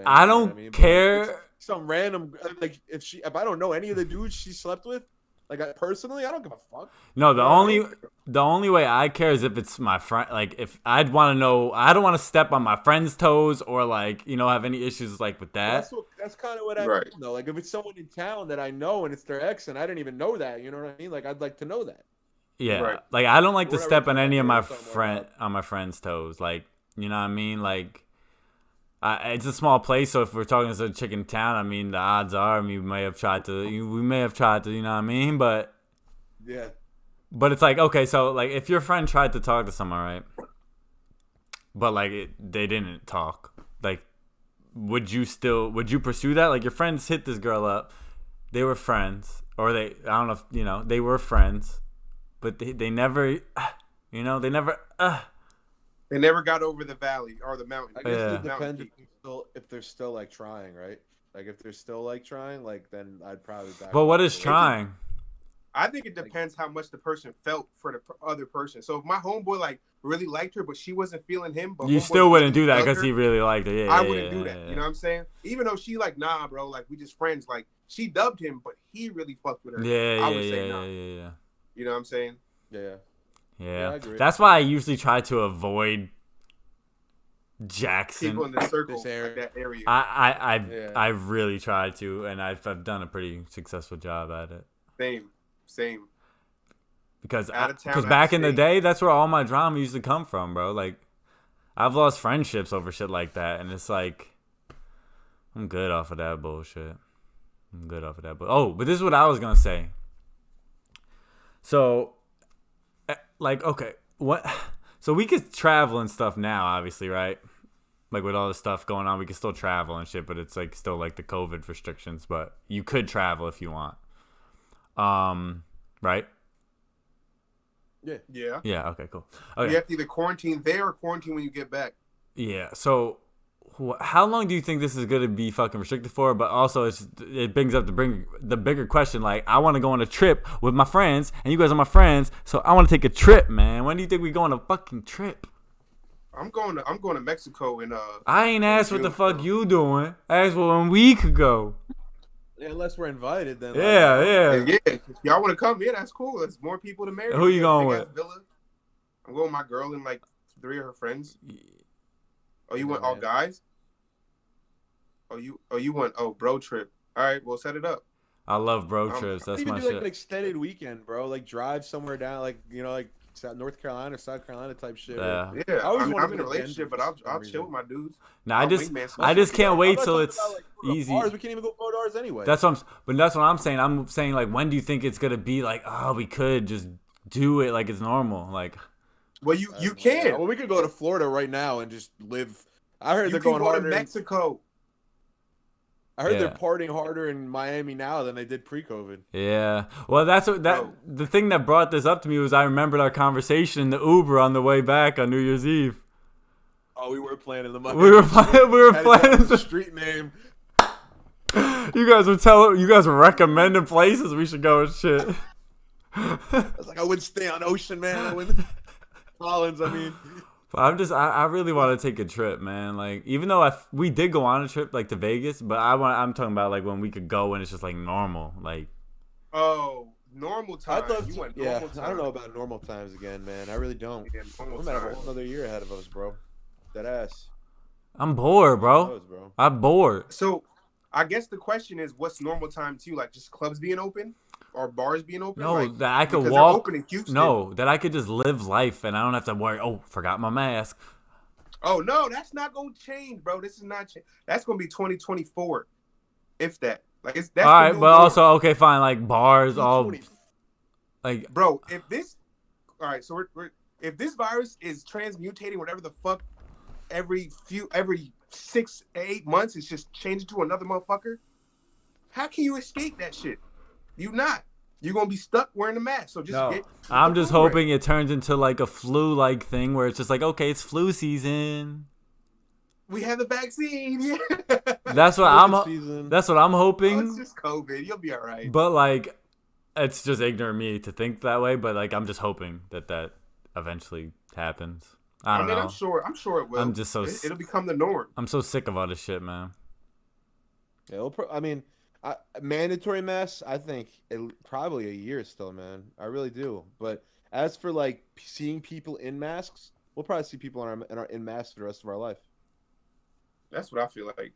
Speaker 1: I don't care.
Speaker 3: Some random like if I don't know any of the dudes she slept with, like personally, I don't give a fuck.
Speaker 1: No, the only way I care is if it's my friend. Like if I'd want to know, I don't want to step on my friend's toes or like have any issues like with that.
Speaker 3: That's kind of what I mean though. Like if it's someone in town that I know and it's their ex and I didn't even know that, you know what I mean? Like I'd like to know that.
Speaker 1: Yeah,
Speaker 2: right.
Speaker 1: Like I don't like to step on any of my friends' toes. Like you know what I mean? Like it's a small place, so if we're talking to a chicken town, I mean the odds are we may have tried to, you know what I mean? But
Speaker 3: yeah.
Speaker 1: But it's like okay, so like if your friend tried to talk to someone, right? But like they didn't talk. Like would you pursue that? Like your friends hit this girl up, they were friends, or I don't know if they were friends. But they never, they never.
Speaker 2: They never got over the valley or the mountain.
Speaker 3: I guess it depends if they're still like trying, right? Like if they're still like trying, like then I'd probably.
Speaker 1: But what is trying?
Speaker 2: I think it depends how much the person felt for the other person. So if my homeboy like really liked her, but she wasn't feeling him, but
Speaker 1: you still wouldn't do that because he really liked her. Yeah,
Speaker 2: I wouldn't do that. You know what I'm saying? Even though she like, nah, bro, like we just friends. Like she dubbed him, but he really fucked with her. I would say nah.
Speaker 1: Yeah.
Speaker 2: You know what I'm saying?
Speaker 3: Yeah.
Speaker 1: Yeah. That's why I usually try to avoid Jackson.
Speaker 2: People in the circle, like that area.
Speaker 1: I really try to, and I've done a pretty successful job at it.
Speaker 2: Same.
Speaker 1: Because back in the day, that's where all my drama used to come from, bro. Like, I've lost friendships over shit like that, and it's like, I'm good off of that bullshit. Oh, but this is what I was gonna say. So, like, okay, what? So we could travel and stuff now, obviously, right? Like with all this stuff going on, we can still travel and shit, but it's like still like the COVID restrictions. But you could travel if you want, right?
Speaker 2: Yeah.
Speaker 1: Yeah. Okay. Cool. Okay.
Speaker 2: You have to either quarantine there or quarantine when you get back.
Speaker 1: Yeah. So, how long do you think this is going to be fucking restricted for? But also, it brings up the bigger question. Like, I want to go on a trip with my friends, and you guys are my friends, so I want to take a trip, man. When do you think we go on a fucking trip?
Speaker 2: I'm going to Mexico in
Speaker 1: I ain't asked what the fuck you doing. I asked when we could go.
Speaker 3: Yeah, unless we're invited, then.
Speaker 2: Yeah. If y'all want to come, yeah, that's cool. There's more people to marry.
Speaker 1: Who you going with?
Speaker 2: I'm going with my girl and like 3 of her friends. Oh, you went all guys? Oh, you went bro trip. All right, we'll set it up.
Speaker 1: I love bro trips. That's my shit.
Speaker 3: Like an extended weekend, bro. Like drive somewhere down, like North Carolina or South Carolina type shit.
Speaker 1: Yeah.
Speaker 2: Yeah,
Speaker 3: I always
Speaker 2: I mean,
Speaker 3: wanted
Speaker 2: I'm
Speaker 3: to
Speaker 2: in a
Speaker 3: go to
Speaker 2: relationship,
Speaker 3: Denver
Speaker 2: but
Speaker 3: for some
Speaker 2: I'll
Speaker 3: reason.
Speaker 2: chill with my dudes.
Speaker 1: No,
Speaker 2: I'll wingman some
Speaker 1: I
Speaker 2: shit.
Speaker 1: just can't
Speaker 3: I'm
Speaker 1: wait
Speaker 3: not
Speaker 1: till
Speaker 3: talking
Speaker 1: it's
Speaker 3: about, like, going to
Speaker 1: easy.
Speaker 3: bars. We can't even go bars anyway.
Speaker 1: But that's what I'm saying. I'm saying like, when do you think it's gonna be like, oh, we could just do it like it's normal, like.
Speaker 2: Well, you
Speaker 3: Yeah.
Speaker 2: can.
Speaker 3: Well, we could go to Florida right now and just live. I heard
Speaker 2: You
Speaker 3: they're
Speaker 2: can
Speaker 3: going
Speaker 2: go to
Speaker 3: harder.
Speaker 2: Mexico.
Speaker 3: I heard they're
Speaker 1: Yeah.
Speaker 3: partying harder in Miami now than they did pre-COVID.
Speaker 1: Yeah. Well, that's what
Speaker 2: Bro.
Speaker 1: the thing that brought this up to me was I remembered our conversation in the Uber on the way back on New Year's Eve.
Speaker 3: Oh, we were planning the Miami.
Speaker 1: We were planning
Speaker 3: the street name.
Speaker 1: You guys were recommending places we should go and shit.
Speaker 3: I was like, I wouldn't stay on Ocean, man. I wouldn't. Collins, I mean.
Speaker 1: I really want to take a trip, man. Like, even though we did go on a trip like to Vegas, but I'm talking about like when we could go and it's just like normal, like.
Speaker 2: Oh, normal time.
Speaker 3: I'd love
Speaker 2: You
Speaker 3: to.
Speaker 2: went
Speaker 3: Yeah,
Speaker 2: normal time.
Speaker 3: I don't know about normal times again, man. I really don't.
Speaker 2: Yeah, normal
Speaker 3: We might have a
Speaker 2: time.
Speaker 3: whole other year ahead of us, bro. That ass.
Speaker 1: I'm bored, bro.
Speaker 3: Who knows, bro?
Speaker 1: I'm bored.
Speaker 2: So, I guess the question is, what's normal time to you? Like just clubs being open or bars being open?
Speaker 1: No,
Speaker 2: like,
Speaker 1: that I could
Speaker 2: because
Speaker 1: walk.
Speaker 2: they're open in Houston.
Speaker 1: No, that I could just live life and I don't have to worry. Oh, forgot my mask.
Speaker 2: Oh no, that's not gonna change, bro. This is not change. That's gonna be 2024, if that. Like it's that's
Speaker 1: All
Speaker 2: the
Speaker 1: right,
Speaker 2: new
Speaker 1: but
Speaker 2: norm.
Speaker 1: also okay, fine. Like bars, all
Speaker 3: 20.
Speaker 1: like.
Speaker 2: Bro, if this, all right, so if this virus is transmutating, whatever the fuck, every 6 8 months, it's just changing to another motherfucker. How can you escape that shit? You not. You're gonna be stuck wearing a mask. So just
Speaker 1: No,
Speaker 2: get
Speaker 1: I'm
Speaker 2: the
Speaker 1: just
Speaker 2: flu
Speaker 1: hoping it turns into like a flu-like thing where it's just like, okay, it's flu season.
Speaker 2: We have the vaccine. Yeah.
Speaker 1: That's what
Speaker 3: COVID season.
Speaker 1: That's what I'm
Speaker 2: Oh,
Speaker 1: hoping.
Speaker 2: it's just COVID. You'll be all right.
Speaker 1: But like, it's just ignorant of me to think that way. But like, I'm just hoping that eventually happens. I don't know.
Speaker 2: I'm sure it will.
Speaker 1: I'm just so
Speaker 2: It'll become the norm.
Speaker 1: I'm so sick of all this shit, man.
Speaker 3: Yeah, I mean, mandatory masks. I think probably a year still, man. I really do. But as for like seeing people in masks, we'll probably see people in masks for the rest of our life.
Speaker 2: That's what I feel like.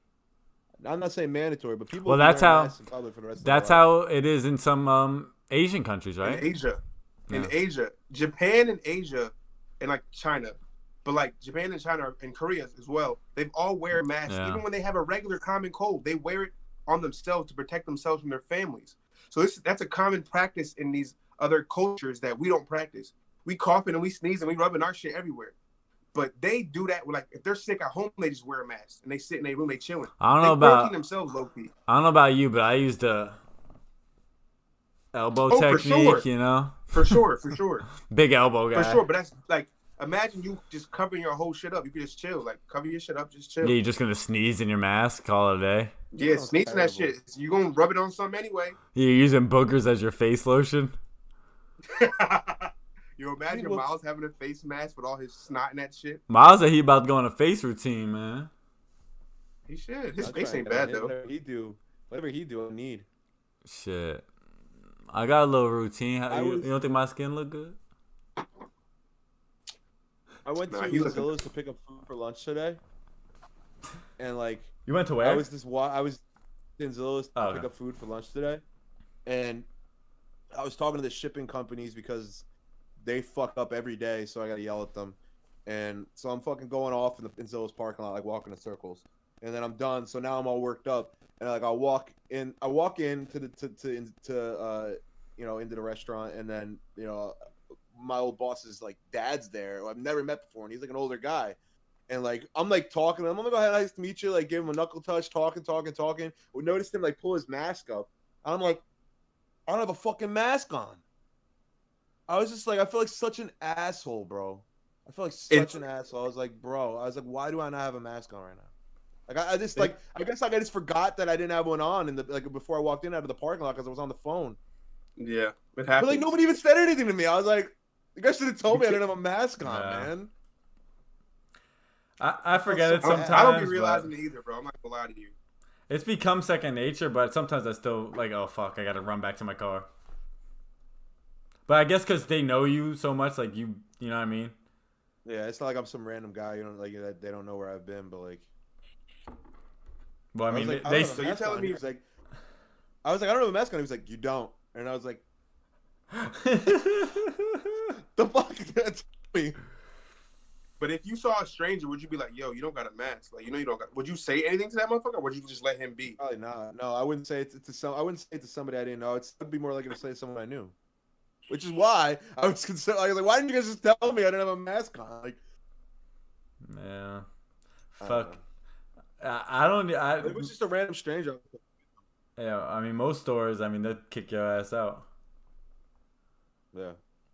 Speaker 3: I'm not saying mandatory, but people.
Speaker 1: Well,
Speaker 3: will be
Speaker 1: that's
Speaker 3: wearing
Speaker 1: how.
Speaker 3: masks in public for the rest of
Speaker 1: That's
Speaker 3: their life.
Speaker 1: how it is in some Asian countries, right?
Speaker 2: In Asia.
Speaker 1: Yeah.
Speaker 2: In Asia. Japan and Asia and like China. But like Japan and China and Korea as well, they've all wear masks.
Speaker 1: Yeah.
Speaker 2: Even when they have a regular common cold, they wear it on themselves to protect themselves from their families. So that's a common practice in these other cultures that we don't practice. We coughing and we sneeze and we rubbing our shit everywhere. But they do that with like if they're sick at home, they just wear a mask and they sit in their room, they chilling.
Speaker 1: I don't
Speaker 2: They
Speaker 1: know about
Speaker 2: quarantine themselves low key.
Speaker 1: I don't know about you, but I used the elbow
Speaker 2: Oh, for
Speaker 1: technique,
Speaker 2: sure.
Speaker 1: you know,
Speaker 2: For sure.
Speaker 1: big elbow guy.
Speaker 2: For sure. But that's like imagine you just covering your whole shit up. You could just chill. Like cover your shit up, just chill.
Speaker 1: Yeah, you're just gonna sneeze in your mask, call it a day.
Speaker 2: Yeah,
Speaker 3: Sounds
Speaker 2: sneezing that
Speaker 3: terrible.
Speaker 2: shit. You're gonna rub it on something anyway.
Speaker 1: You're using boogers as your face lotion.
Speaker 2: You imagine Miles having a face mask with all his snot and that shit.
Speaker 1: Miles said he about to go on a face routine, man.
Speaker 2: He should. His
Speaker 3: I'll
Speaker 2: face
Speaker 3: try
Speaker 2: ain't
Speaker 3: and
Speaker 2: bad
Speaker 3: get
Speaker 2: though.
Speaker 3: whatever he do, I need.
Speaker 1: Shit, I got a little routine. You
Speaker 3: was-
Speaker 1: don't think my skin look good?
Speaker 3: I went
Speaker 2: Nah,
Speaker 3: to
Speaker 2: he looking-
Speaker 3: Zillow's to pick up food for lunch today, and like
Speaker 1: You went to
Speaker 3: I
Speaker 1: where?
Speaker 3: was in Zillow's to
Speaker 1: Oh,
Speaker 3: pick
Speaker 1: okay.
Speaker 3: up food for lunch today, and I was talking to the shipping companies because they fuck up every day, so I gotta yell at them, and so I'm fucking going off in Zillow's parking lot, like walking in circles, and then I'm done. So now I'm all worked up, and like I walk in to into the restaurant, and then my old boss's like dad's there, who I've never met before, and he's like an older guy. And like I'm like talking to him, I'm like, "Oh, nice to meet you." Like give him a knuckle touch, talking. We noticed him like pull his mask up. And I'm like, I don't have a fucking mask on. I was just like, I feel like such an asshole, bro. I feel like such an asshole. I was like, why do I not have a mask on right now? Like I just like I guess like I just forgot that I didn't have one on before I walked in out of the parking lot because I was on the phone.
Speaker 2: Yeah, it
Speaker 3: But
Speaker 2: happens.
Speaker 3: like nobody even said anything to me. I was like, you guys should have told me I didn't have a mask on,
Speaker 1: Yeah.
Speaker 3: man.
Speaker 1: I forget it sometimes.
Speaker 2: I don't be
Speaker 1: but
Speaker 2: realizing it either, bro. I'm not gonna lie to you.
Speaker 1: it's become second nature, but sometimes I still like, oh fuck, I gotta run back to my car. But I guess because they know you so much, like you know what I mean.
Speaker 3: Yeah, it's not like I'm some random guy. They don't know where I've been, but like.
Speaker 1: Well, I mean,
Speaker 3: I
Speaker 1: they
Speaker 3: was like, I don't have a mask on. He was like, I don't have a mask on. He was like, you don't, and I was like, The fuck? That's me.
Speaker 2: But if you saw a stranger, would you be like, "Yo, you don't got a mask"? Like, you don't got. Would you say anything to that motherfucker, or would you just let him be?
Speaker 3: Probably not. No, I wouldn't say it to some. I wouldn't say it to somebody I didn't know. It'd be more likely to say to someone I knew. Which is why I was concerned. I was like, why didn't you guys just tell me I didn't have a mask on? Like,
Speaker 1: Yeah.
Speaker 3: I
Speaker 1: Fuck.
Speaker 3: don't
Speaker 1: I don't.
Speaker 3: it was just a random stranger.
Speaker 1: Yeah. I mean, most stores. I mean, they'll kick your ass out.
Speaker 3: Yeah.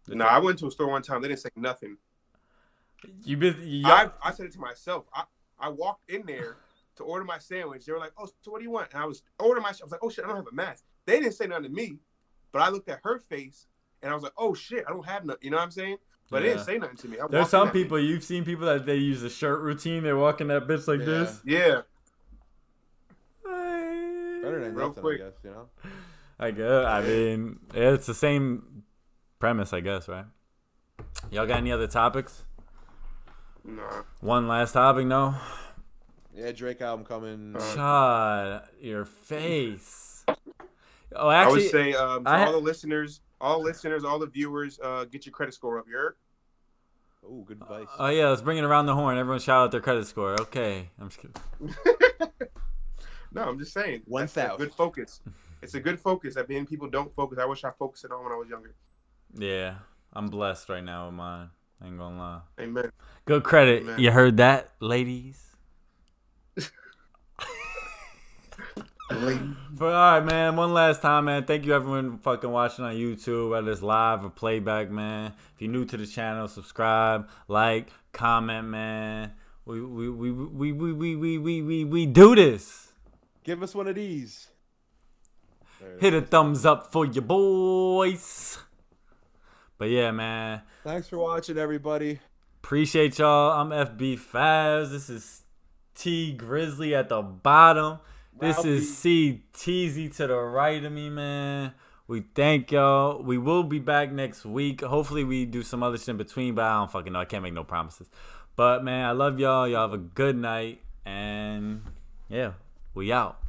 Speaker 2: No, I went to a store one time. They didn't say nothing.
Speaker 1: I
Speaker 2: I said it to myself. I walked in there to order my sandwich. They were like, "Oh, so what do you want?" And I was ordering I was like, "Oh shit, I don't have a mask." They didn't say nothing to me, but I looked at her face and I was like, "Oh shit, I don't have nothing." You know what I'm saying? But they didn't say nothing to me.
Speaker 1: There's some people you've seen people that they use a shirt routine. They're walking that bitch like this.
Speaker 2: Yeah.
Speaker 3: Better than
Speaker 2: Real
Speaker 3: nothing,
Speaker 2: quick.
Speaker 3: I guess. You know.
Speaker 1: I guess. I mean, it's the same premise, I guess, right? Y'all got any other topics?
Speaker 2: Nah.
Speaker 1: One last topic, no?
Speaker 3: Yeah, Drake album coming.
Speaker 1: Shut your face. Oh,
Speaker 2: I
Speaker 1: actually,
Speaker 2: would say to all the listeners, all the viewers, get your credit score up. You heard?
Speaker 3: Oh, good advice.
Speaker 1: oh yeah, let's bring it around the horn. Everyone shout out their credit score. Okay, I'm just kidding.
Speaker 2: No, I'm just saying.
Speaker 3: 1,000.
Speaker 2: Good focus. It's a good focus. That being people don't focus. I wish I focused it on when I was younger.
Speaker 1: Yeah, I'm blessed right now with mine. I ain't gonna lie.
Speaker 2: Amen.
Speaker 1: Good credit.
Speaker 2: Amen.
Speaker 1: You heard that, ladies? But all right, man. One last time, man. Thank you, everyone, for fucking watching on YouTube, whether it's live or playback, man. If you're new to the channel, subscribe, like, comment, man. We do this.
Speaker 3: Give us one of these.
Speaker 1: Hit a thumbs up for your boys. But yeah, man.
Speaker 3: Thanks for watching, everybody.
Speaker 1: Appreciate y'all. I'm FB Favs. This is T Grizzly at the bottom. This
Speaker 3: Ralphie.
Speaker 1: is C Teasy to the right of me, man. We thank y'all. We will be back next week. Hopefully we do some other shit in between, but I don't fucking know. I can't make no promises. But man, I love y'all. Y'all have a good night. And yeah, we out.